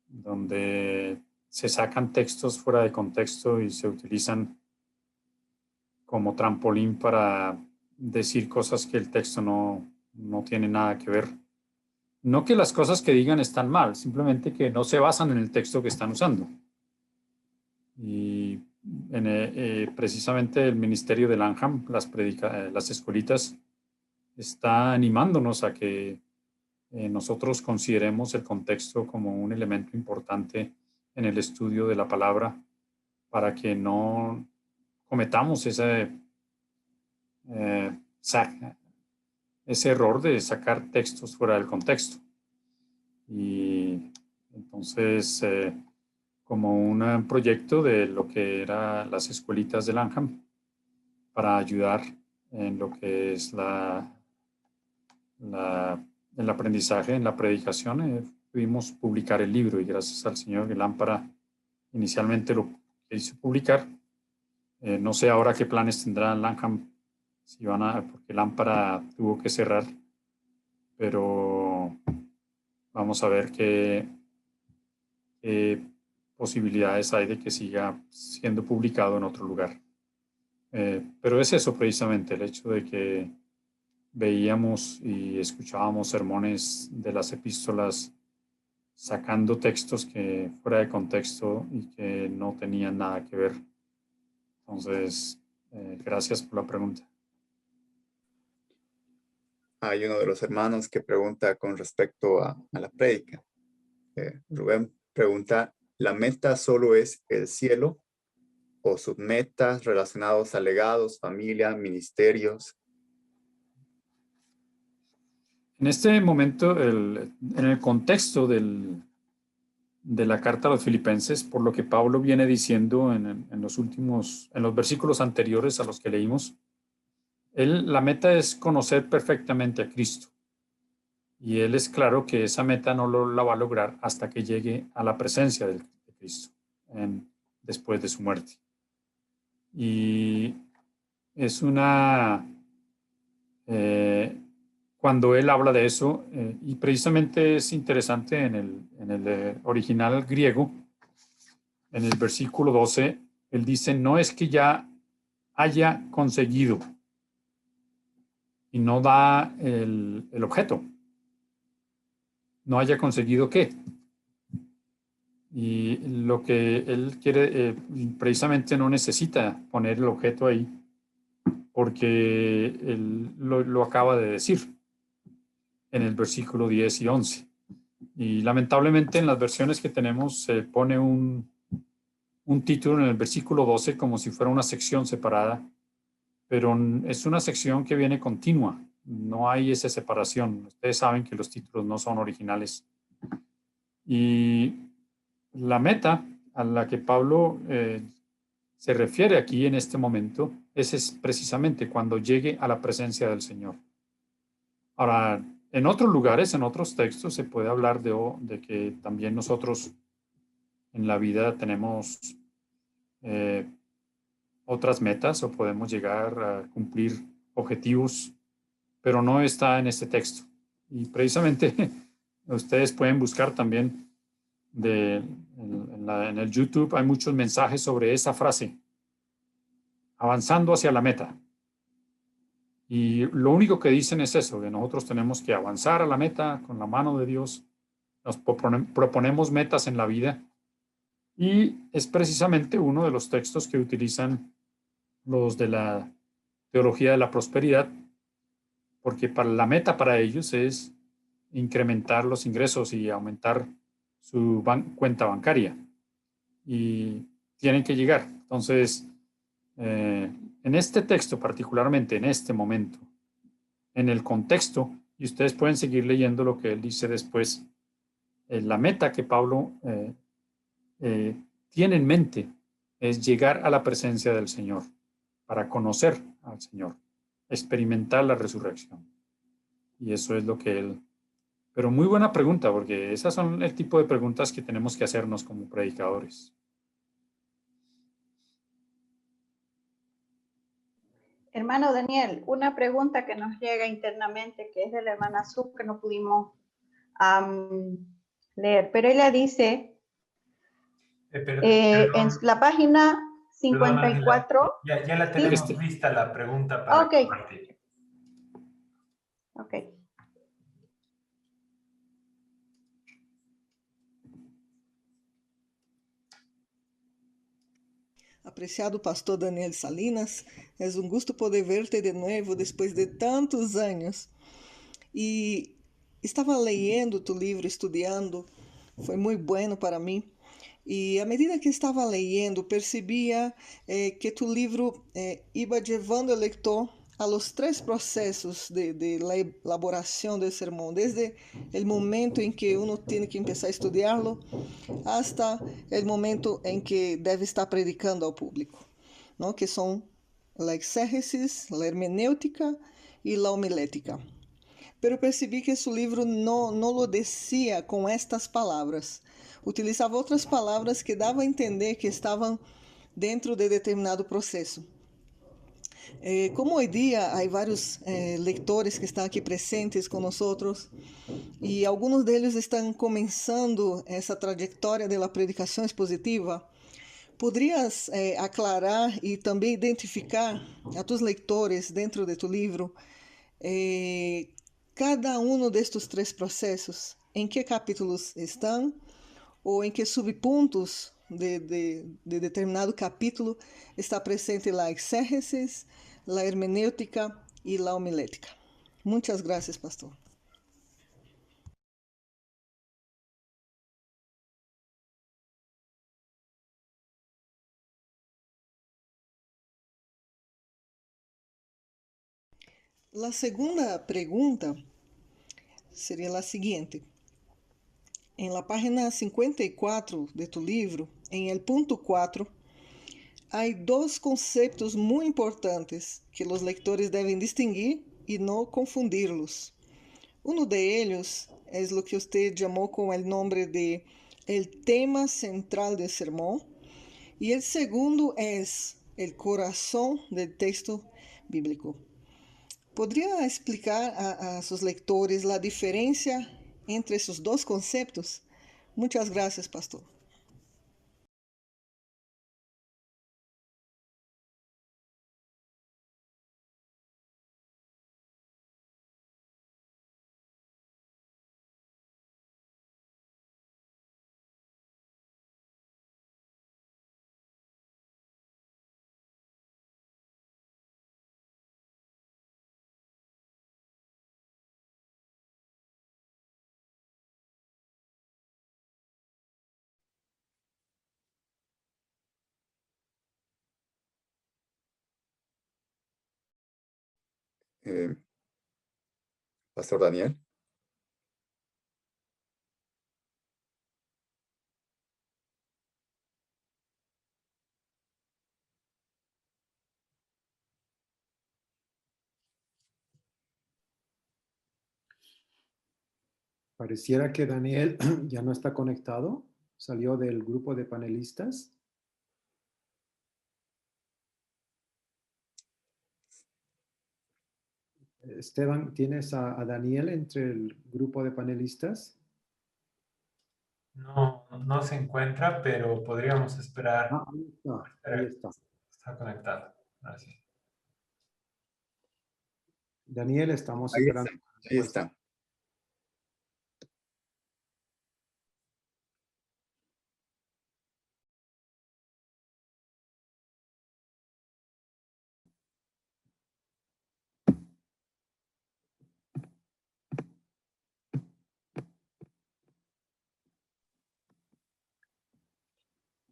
donde se sacan textos fuera de contexto y se utilizan como trampolín para decir cosas que el texto no tiene nada que ver. No que las cosas que digan están mal, simplemente que no se basan en el texto que están usando. Y precisamente el ministerio de Lanham, las escuelitas, está animándonos a que nosotros consideremos el contexto como un elemento importante en el estudio de la palabra para que no cometamos ese error de sacar textos fuera del contexto. Y entonces, como un proyecto de lo que eran las escuelitas de Lanham para ayudar en lo que es el aprendizaje, en la predicación, pudimos publicar el libro y gracias al Señor que Lámpara inicialmente lo hizo publicar. No sé ahora qué planes tendrá Lanham, si porque Lámpara tuvo que cerrar, pero vamos a ver qué posibilidades hay de que siga siendo publicado en otro lugar. Pero es eso precisamente, el hecho de que veíamos y escuchábamos sermones de las epístolas sacando textos que fuera de contexto y que no tenían nada que ver. Entonces, gracias por la pregunta. Hay uno de los hermanos que pregunta con respecto a la prédica. Rubén pregunta, ¿la meta solo es el cielo o submetas relacionados a legados, familia, ministerios? En este momento, en el contexto de la carta a los filipenses, por lo que Pablo viene diciendo en los versículos anteriores a los que leímos, la meta es conocer perfectamente a Cristo. Y él es claro que esa meta no la va a lograr hasta que llegue a la presencia de Cristo después de su muerte. Y es cuando él habla de eso, y precisamente es interesante en el original griego, en el versículo 12, él dice, no es que ya haya conseguido, y no da el objeto. No haya conseguido qué. Y lo que él quiere, precisamente no necesita poner el objeto ahí, porque él lo acaba de decir en el versículo 10 y 11. Y lamentablemente en las versiones que tenemos se pone un título en el versículo 12 como si fuera una sección separada, pero es una sección que viene continua. No hay esa separación. Ustedes saben que los títulos no son originales. Y la meta a la que Pablo se refiere aquí en este momento es precisamente cuando llegue a la presencia del Señor. Ahora, en otros lugares, en otros textos, se puede hablar de que también nosotros en la vida tenemos otras metas o podemos llegar a cumplir objetivos, pero no está en este texto. Y precisamente ustedes pueden buscar también en el YouTube, hay muchos mensajes sobre esa frase, avanzando hacia la meta. Y lo único que dicen es eso, que nosotros tenemos que avanzar a la meta con la mano de Dios. Nos proponemos metas en la vida y es precisamente uno de los textos que utilizan los de la teología de la prosperidad, porque la meta para ellos es incrementar los ingresos y aumentar su cuenta bancaria y tienen que llegar. Entonces, en este texto, particularmente en este momento, en el contexto, y ustedes pueden seguir leyendo lo que él dice después, la meta que Pablo tiene en mente es llegar a la presencia del Señor, para conocer al Señor, experimentar la resurrección. Y eso es lo que Él... Pero muy buena pregunta, porque esas son el tipo de preguntas que tenemos que hacernos como predicadores. Hermano Daniel, una pregunta que nos llega internamente, que es de la hermana Sub, que no pudimos leer, pero ella dice, en la página 54... Perdón, ya la tenemos lista la pregunta para compartir. Ok. Apreciado pastor Daniel Salinas, es un gusto poder verte de nuevo después de tantos años. Y estaba leyendo tu libro, estudiando, foi muito bueno para mim. E à medida que estava leyendo, percebia que tu livro iba llevando o leitor a los tres processos de elaboração do sermão, desde o momento em que uno tem que começar a estudá-lo, hasta o momento em que deve estar predicando ao público, ¿no? Que são a exégesis, a hermenêutica e a homilética. Pero percebi que esse livro não lo decía com estas palavras. Utilizava outras palavras que davam a entender que estavam dentro de determinado processo. Como hoje dia há vários leitores que estão aqui presentes conosco e alguns deles estão começando essa trajetória da predicação expositiva, poderias aclarar e também identificar a tus leitores dentro de tu livro cada um destes três processos, em que capítulos estão ou em que subpuntos de determinado capítulo está presente a exégesis, a hermenêutica e a homilética. Muitas graças, pastor. A segunda pergunta seria a seguinte. Em la página 54 de tu livro, em el punto 4, há dois conceitos muito importantes que os leitores devem distinguir e não confundir-los. Um de eles é o que você chamou com o nome de el tema central del sermão, e o segundo é el coração del texto bíblico. Poderia explicar a seus leitores a diferença entre esses dois conceitos? Muitas graças, pastor. Pastor Daniel. Pareciera que Daniel ya no está conectado. Salió del grupo de panelistas. Esteban, ¿tienes a Daniel entre el grupo de panelistas? No se encuentra, pero podríamos esperar. Ahí está. Está conectado. Gracias. Daniel, estamos Ahí esperando. Ahí está.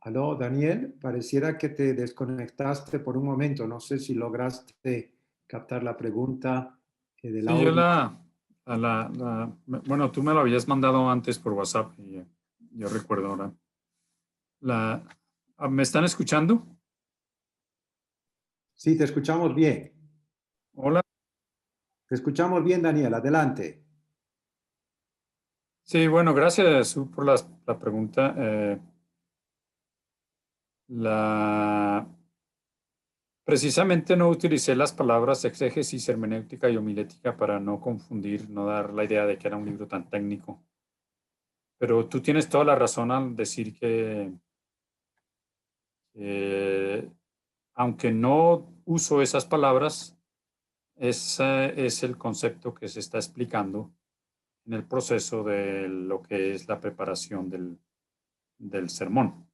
Aló, Daniel, pareciera que te desconectaste por un momento. No sé si lograste captar la pregunta del Sí, audio. Bueno, tú me lo habías mandado antes por WhatsApp y yo recuerdo ahora. ¿Me están escuchando? Sí, te escuchamos bien. Hola. Te escuchamos bien, Daniel. Adelante. Sí, bueno, gracias por la pregunta. Precisamente no utilicé las palabras exégesis, hermenéutica y homilética para no confundir, no dar la idea de que era un libro tan técnico. Pero tú tienes toda la razón al decir que aunque no uso esas palabras, ese es el concepto que se está explicando en el proceso de lo que es la preparación del sermón.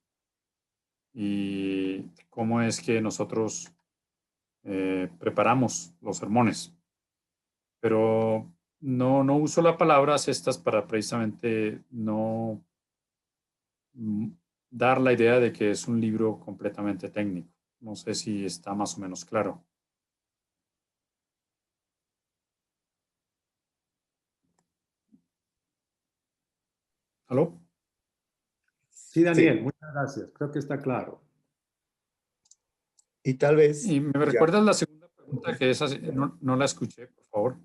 Y cómo es que nosotros preparamos los sermones. Pero no uso las palabras estas para precisamente no dar la idea de que es un libro completamente técnico. No sé si está más o menos claro. ¿Aló? Sí, Daniel, Sí, muchas gracias. Creo que está claro. y tal vez ¿Y me ya. recuerdas la segunda pregunta que esa no la escuché, por favor?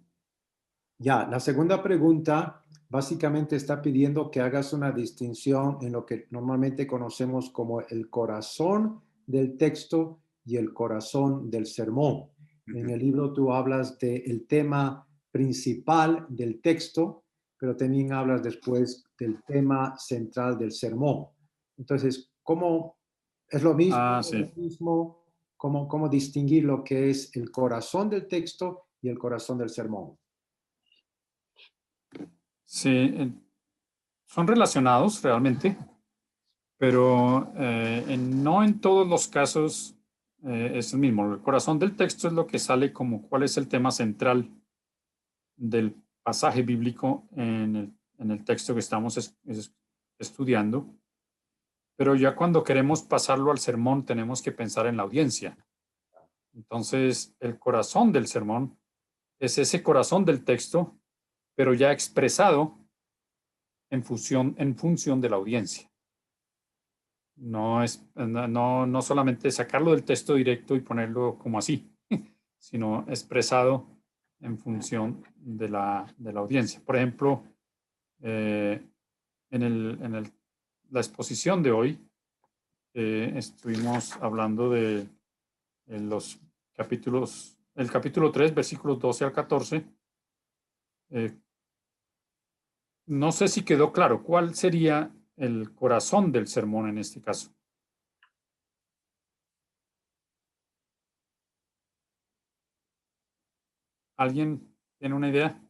Ya, la segunda pregunta básicamente está pidiendo que hagas una distinción en lo que normalmente conocemos como el corazón del texto y el corazón del sermón. En el libro tú hablas del tema principal del texto, pero también hablas después del tema central del sermón. Entonces, ¿cómo es lo mismo? Ah, sí. ¿Cómo distinguir lo que es el corazón del texto y el corazón del sermón? Sí, son relacionados realmente, pero no en todos los casos es el mismo. El corazón del texto es lo que sale como cuál es el tema central del pasaje bíblico en el texto que estamos estudiando, pero ya cuando queremos pasarlo al sermón tenemos que pensar en la audiencia. Entonces, el corazón del sermón es ese corazón del texto, pero ya expresado en función de la audiencia. No solamente sacarlo del texto directo y ponerlo como así, sino expresado en función de la audiencia. Por ejemplo, en la exposición de hoy estuvimos hablando de los capítulos, el capítulo 3, versículos 12 al 14. No sé si quedó claro cuál sería el corazón del sermón en este caso. ¿Alguien tiene una idea?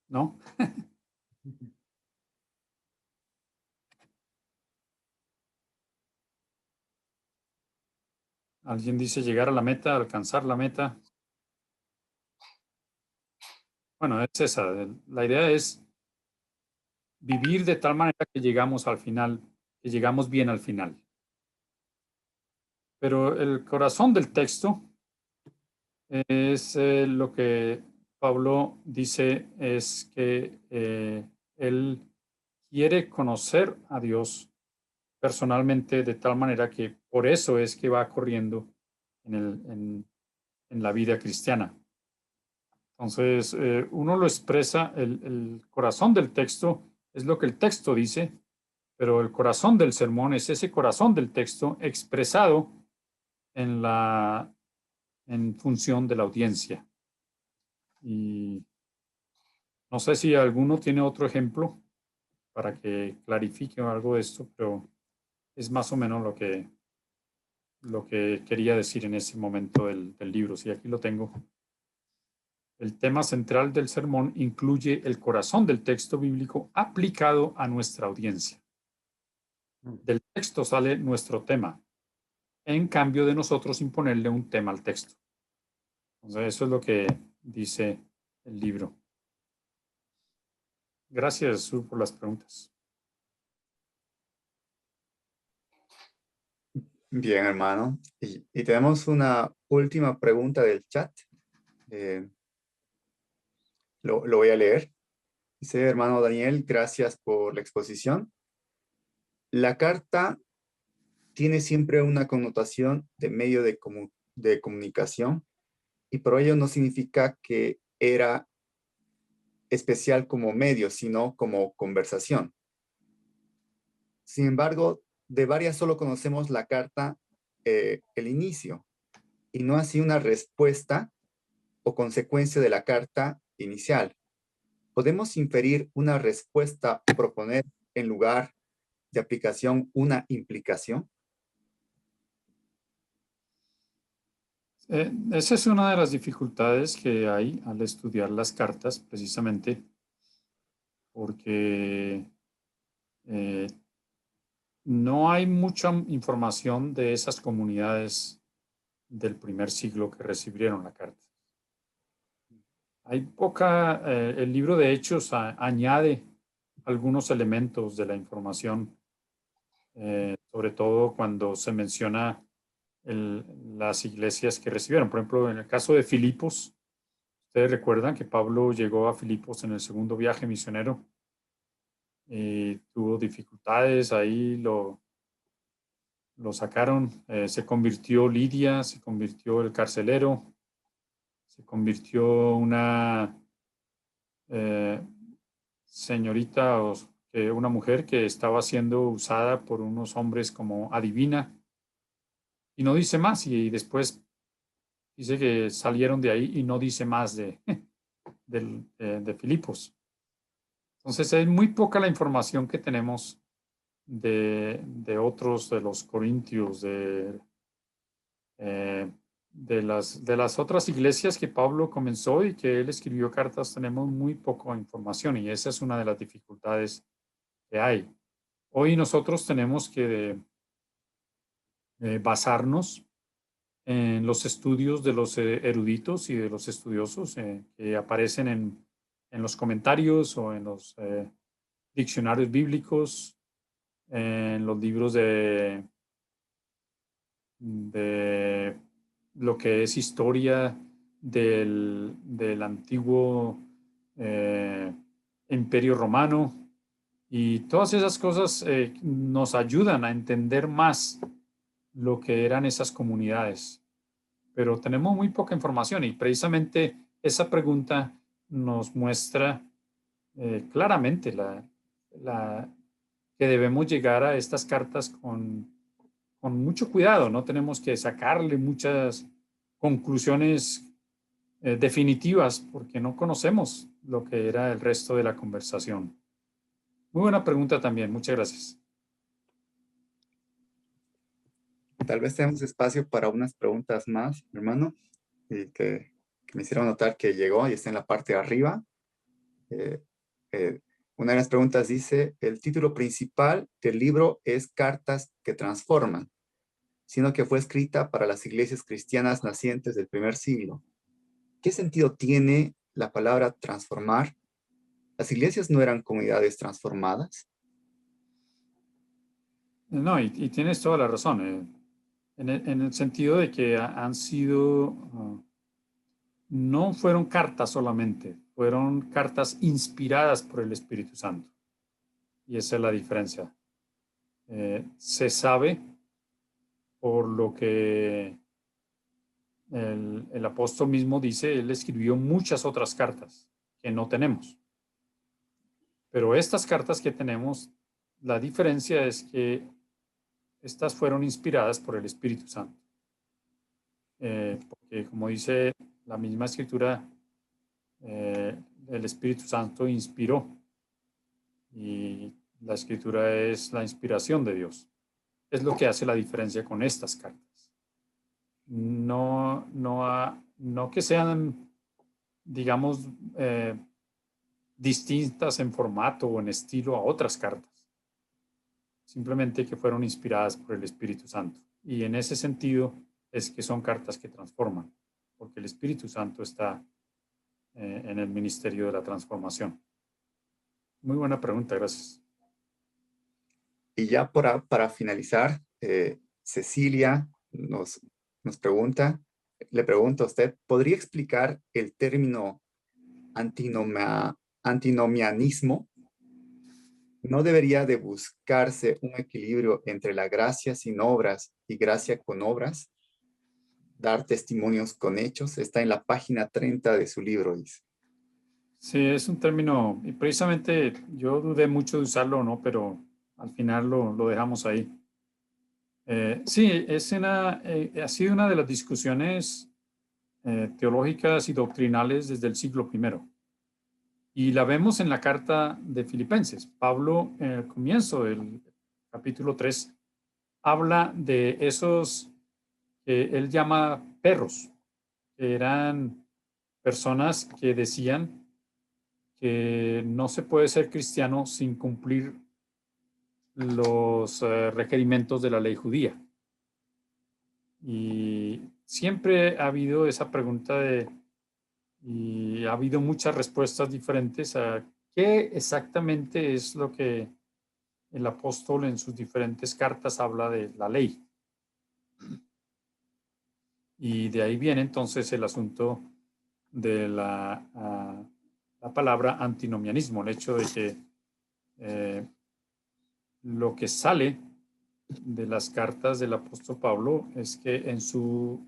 ¿No? Alguien dice llegar a la meta, alcanzar la meta. Bueno, es esa. La idea es vivir de tal manera que llegamos al final, que llegamos bien al final. Pero el corazón del texto es lo que Pablo dice, es que él quiere conocer a Dios personalmente de tal manera que por eso es que va corriendo en la vida cristiana. Entonces, uno lo expresa, el corazón del texto es lo que el texto dice, pero el corazón del sermón es ese corazón del texto expresado en función de la audiencia. Y no sé si alguno tiene otro ejemplo para que clarifique algo de esto, pero es más o menos lo que quería decir en ese momento del libro. Sí, aquí lo tengo. El tema central del sermón incluye el corazón del texto bíblico aplicado a nuestra audiencia. Del texto sale nuestro tema, en cambio de nosotros imponerle un tema al texto. Entonces, eso es lo que dice el libro. Gracias, Sur, por las preguntas. Bien, hermano. Y tenemos una última pregunta del chat. Lo voy a leer. Dice, hermano Daniel, gracias por la exposición. La carta tiene siempre una connotación de medio de comunicación y por ello no significa que era especial como medio, sino como conversación. Sin embargo, de varias solo conocemos la carta, el inicio, y no así una respuesta o consecuencia de la carta inicial. ¿Podemos inferir una respuesta o proponer en lugar de aplicación una implicación? Esa es una de las dificultades que hay al estudiar las cartas, precisamente porque no hay mucha información de esas comunidades del primer siglo que recibieron la carta. Hay poca, el libro de Hechos añade algunos elementos de la información, sobre todo cuando se menciona las iglesias que recibieron. Por ejemplo, en el caso de Filipos, ustedes recuerdan que Pablo llegó a Filipos en el segundo viaje misionero y tuvo dificultades, ahí lo sacaron, se convirtió Lidia, se convirtió el carcelero, se convirtió una señorita, una mujer que estaba siendo usada por unos hombres como adivina, y no dice más, y después dice que salieron de ahí y no dice más de Filipos. Entonces es muy poca la información que tenemos de otros, de los corintios, de las otras iglesias que Pablo comenzó y que él escribió cartas, tenemos muy poca información y esa es una de las dificultades que hay. Hoy nosotros tenemos que basarnos en los estudios de los eruditos y de los estudiosos que aparecen en los comentarios o en los diccionarios bíblicos, en los libros de lo que es historia del antiguo Imperio Romano, y todas esas cosas nos ayudan a entender más lo que eran esas comunidades. Pero tenemos muy poca información y precisamente esa pregunta nos muestra claramente que debemos llegar a estas cartas con mucho cuidado. No tenemos que sacarle muchas conclusiones definitivas porque no conocemos lo que era el resto de la conversación. Muy buena pregunta también. Muchas gracias. Tal vez tenemos espacio para unas preguntas más, hermano, y que me hicieron notar que llegó y está en la parte de arriba. Una de las preguntas dice, el título principal del libro es Cartas que transforman, sino que fue escrita para las iglesias cristianas nacientes del primer siglo. ¿Qué sentido tiene la palabra transformar? ¿Las iglesias no eran comunidades transformadas? No, y tienes toda la razón. En el sentido de que han sido, no fueron cartas solamente, fueron cartas inspiradas por el Espíritu Santo. Y esa es la diferencia. Se sabe por lo que el apóstol mismo dice, él escribió muchas otras cartas que no tenemos. Pero estas cartas que tenemos, la diferencia es que estas fueron inspiradas por el Espíritu Santo. Porque como dice la misma escritura, el Espíritu Santo inspiró. Y la escritura es la inspiración de Dios. Es lo que hace la diferencia con estas cartas. No que sean, digamos, distintas en formato o en estilo a otras cartas. Simplemente que fueron inspiradas por el Espíritu Santo. Y en ese sentido es que son cartas que transforman, porque el Espíritu Santo está en el ministerio de la transformación. Muy buena pregunta, gracias. Y ya para finalizar, Cecilia nos pregunta, le pregunto a usted, ¿podría explicar el término antinomianismo, ¿no debería de buscarse un equilibrio entre la gracia sin obras y gracia con obras? Dar testimonios con hechos. Está en la página 30 de su libro, dice. Sí, es un término, y precisamente yo dudé mucho de usarlo, ¿no? Pero al final lo dejamos ahí. Sí, ha sido una de las discusiones teológicas y doctrinales desde el siglo I. Y la vemos en la carta de Filipenses. Pablo, en el comienzo del capítulo 3, habla de esos que él llama perros, que eran personas que decían que no se puede ser cristiano sin cumplir los requerimientos de la ley judía. Y siempre ha habido esa pregunta y ha habido muchas respuestas diferentes a qué exactamente es lo que el apóstol en sus diferentes cartas habla de la ley. Y de ahí viene entonces el asunto de la palabra antinomianismo, el hecho de que lo que sale de las cartas del apóstol Pablo es que en su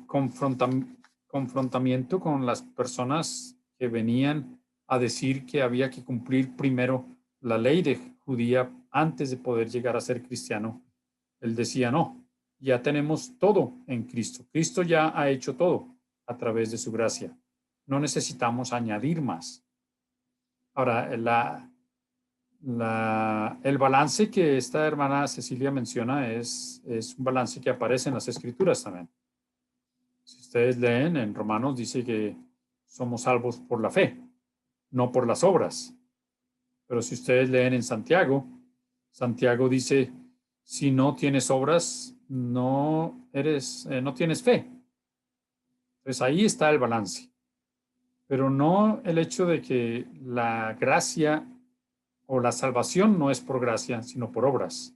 confrontamiento con las personas que venían a decir que había que cumplir primero la ley judía antes de poder llegar a ser cristiano, él decía, no, ya tenemos todo en Cristo. Cristo ya ha hecho todo a través de su gracia. No necesitamos añadir más. Ahora, el balance que esta hermana Cecilia menciona es un balance que aparece en las Escrituras también. Si ustedes leen en Romanos, dice que somos salvos por la fe, no por las obras. Pero si ustedes leen en Santiago, Santiago dice, si no tienes obras, no tienes fe. Entonces ahí está el balance. Pero no el hecho de que la gracia o la salvación no es por gracia, sino por obras.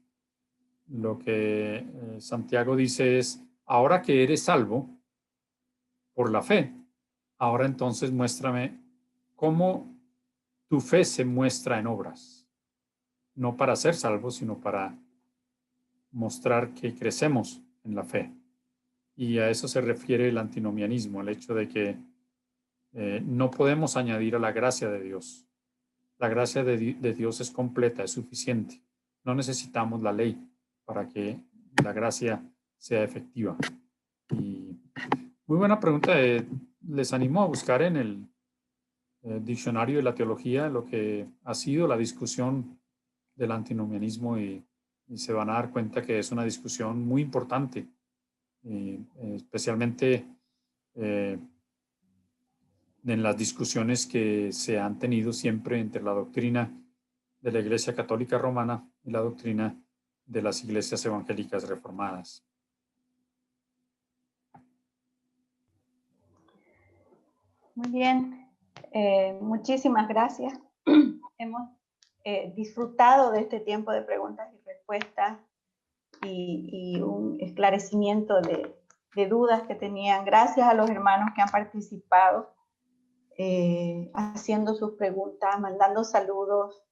Lo que Santiago dice es, ahora que eres salvo por la fe, ahora entonces muéstrame cómo tu fe se muestra en obras. No para ser salvos, sino para mostrar que crecemos en la fe. Y a eso se refiere el antinomianismo, el hecho de que no podemos añadir a la gracia de Dios. La gracia de Dios es completa, es suficiente. No necesitamos la ley para que la gracia sea efectiva. Y muy buena pregunta. Les animo a buscar en el diccionario de la teología lo que ha sido la discusión del antinomianismo y se van a dar cuenta que es una discusión muy importante, especialmente en las discusiones que se han tenido siempre entre la doctrina de la Iglesia Católica Romana y la doctrina de las iglesias evangélicas reformadas. Muy bien, muchísimas gracias. Hemos disfrutado de este tiempo de preguntas y respuestas y un esclarecimiento de dudas que tenían. Gracias a los hermanos que han participado haciendo sus preguntas, mandando saludos.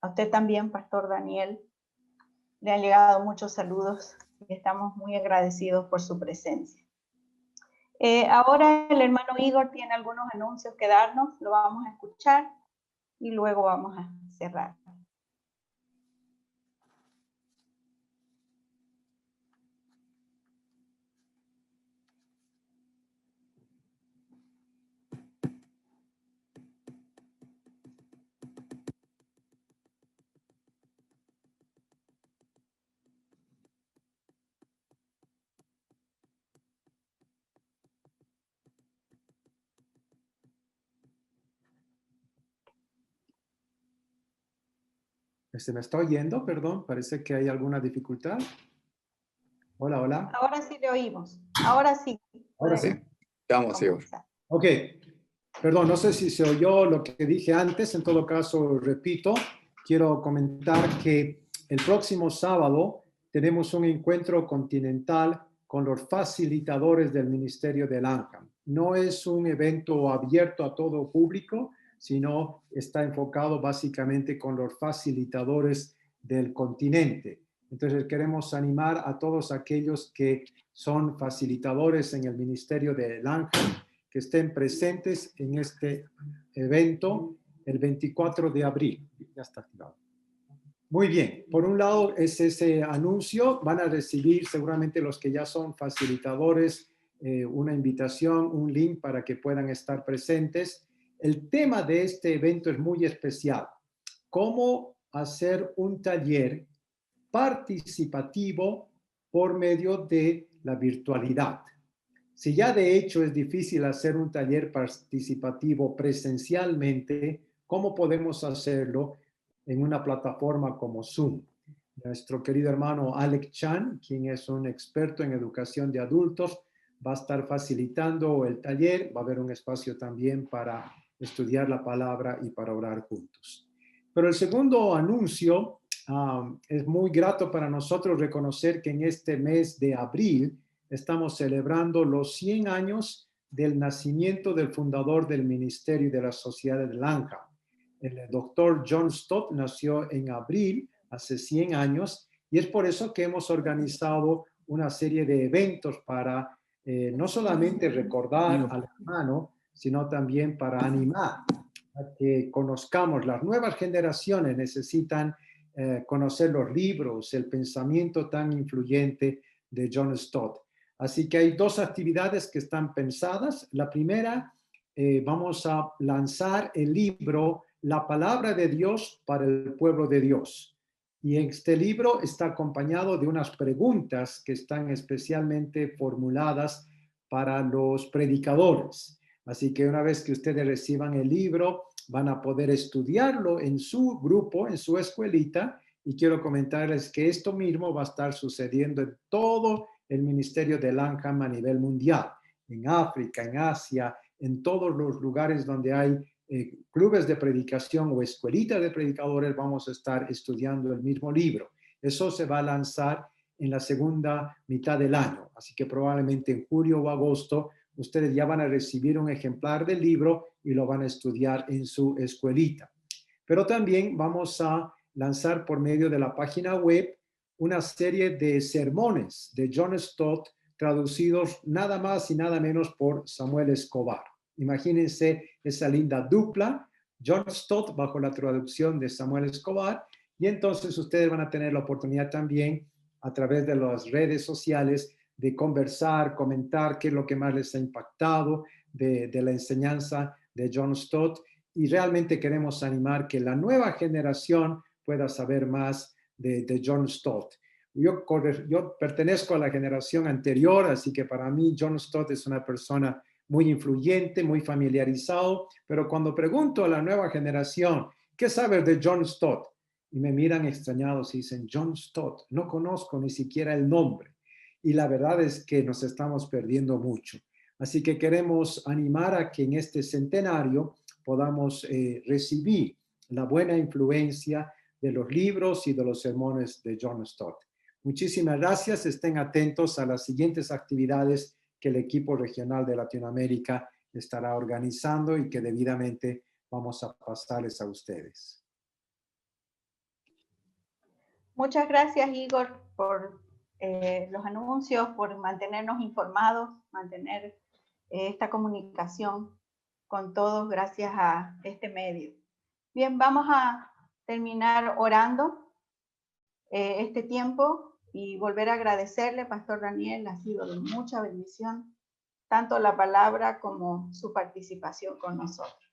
A usted también, Pastor Daniel, le han llegado muchos saludos y estamos muy agradecidos por su presencia. Ahora el hermano Igor tiene algunos anuncios que darnos, lo vamos a escuchar y luego vamos a cerrar. ¿Me está oyendo? Perdón, parece que hay alguna dificultad. Hola, hola. Ahora sí le oímos. Ahora sí. Ahora sí. Vamos, Igor. Ok. Perdón, no sé si se oyó lo que dije antes. En todo caso, repito, quiero comentar que el próximo sábado tenemos un encuentro continental con los facilitadores del Ministerio del ANCAM. no es un evento abierto a todo público, sino está enfocado básicamente con los facilitadores del continente. Entonces queremos animar a todos aquellos que son facilitadores en el Ministerio de Langham, que estén presentes en este evento el 24 de abril. Ya está activado. Muy bien, por un lado es ese anuncio, van a recibir seguramente los que ya son facilitadores una invitación, un link para que puedan estar presentes. El tema de este evento es muy especial, cómo hacer un taller participativo por medio de la virtualidad. Si ya de hecho es difícil hacer un taller participativo presencialmente, ¿cómo podemos hacerlo en una plataforma como Zoom? Nuestro querido hermano Alex Chan, quien es un experto en educación de adultos, va a estar facilitando el taller. Va a haber un espacio también para estudiar la palabra y para orar juntos. Pero el segundo anuncio, es muy grato para nosotros reconocer que en este mes de abril estamos celebrando los 100 años del nacimiento del fundador del Ministerio y de la Sociedad de Langham. El doctor John Stott nació en abril, hace 100 años, y es por eso que hemos organizado una serie de eventos para no solamente recordar al hermano, sino también para animar a que conozcamos. Las nuevas generaciones necesitan conocer los libros, el pensamiento tan influyente de John Stott. Así que hay dos actividades que están pensadas. La primera, vamos a lanzar el libro La Palabra de Dios para el Pueblo de Dios. Y este libro está acompañado de unas preguntas que están especialmente formuladas para los predicadores. Así que una vez que ustedes reciban el libro, van a poder estudiarlo en su grupo, en su escuelita. Y quiero comentarles que esto mismo va a estar sucediendo en todo el Ministerio de Langham a nivel mundial, en África, en Asia, en todos los lugares donde hay clubes de predicación o escuelitas de predicadores, vamos a estar estudiando el mismo libro. Eso se va a lanzar en la segunda mitad del año, así que probablemente en julio o agosto ustedes ya van a recibir un ejemplar del libro y lo van a estudiar en su escuelita. Pero también vamos a lanzar por medio de la página web una serie de sermones de John Stott traducidos nada más y nada menos por Samuel Escobar. Imagínense esa linda dupla, John Stott bajo la traducción de Samuel Escobar, y entonces ustedes van a tener la oportunidad también a través de las redes sociales de conversar, comentar qué es lo que más les ha impactado de la enseñanza de John Stott, y realmente queremos animar que la nueva generación pueda saber más de John Stott. Yo pertenezco a la generación anterior, así que para mí John Stott es una persona muy influyente, muy familiarizado, pero cuando pregunto a la nueva generación, ¿qué sabes de John Stott? Y me miran extrañados y dicen, John Stott, no conozco ni siquiera el nombre. Y la verdad es que nos estamos perdiendo mucho. Así que queremos animar a que en este centenario podamos recibir la buena influencia de los libros y de los sermones de John Stott. Muchísimas gracias. Estén atentos a las siguientes actividades que el equipo regional de Latinoamérica estará organizando y que debidamente vamos a pasarles a ustedes. Muchas gracias, Igor, por los anuncios, por mantenernos informados, mantener esta comunicación con todos gracias a este medio. Bien, vamos a terminar orando este tiempo y volver a agradecerle, Pastor Daniel, ha sido de mucha bendición, tanto la palabra como su participación con nosotros.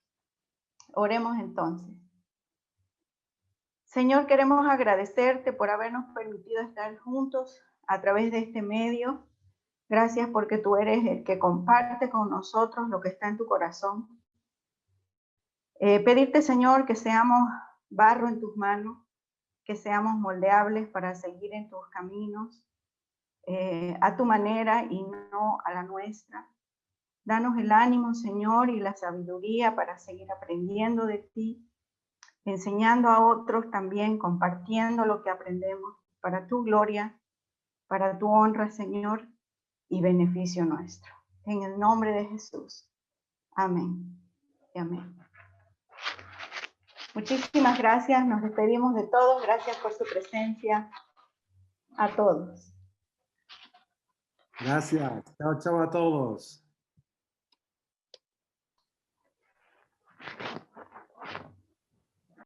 Oremos entonces. Señor, queremos agradecerte por habernos permitido estar juntos a través de este medio. Gracias porque tú eres el que comparte con nosotros lo que está en tu corazón. Pedirte, Señor, que seamos barro en tus manos, que seamos moldeables para seguir en tus caminos, a tu manera y no a la nuestra. Danos el ánimo, Señor, y la sabiduría para seguir aprendiendo de ti, enseñando a otros también, compartiendo lo que aprendemos para tu gloria, para tu honra, Señor, y beneficio nuestro. En el nombre de Jesús. Amén. Y amén. Muchísimas gracias. Nos despedimos de todos. Gracias por su presencia. A todos. Gracias. Chao, chao a todos.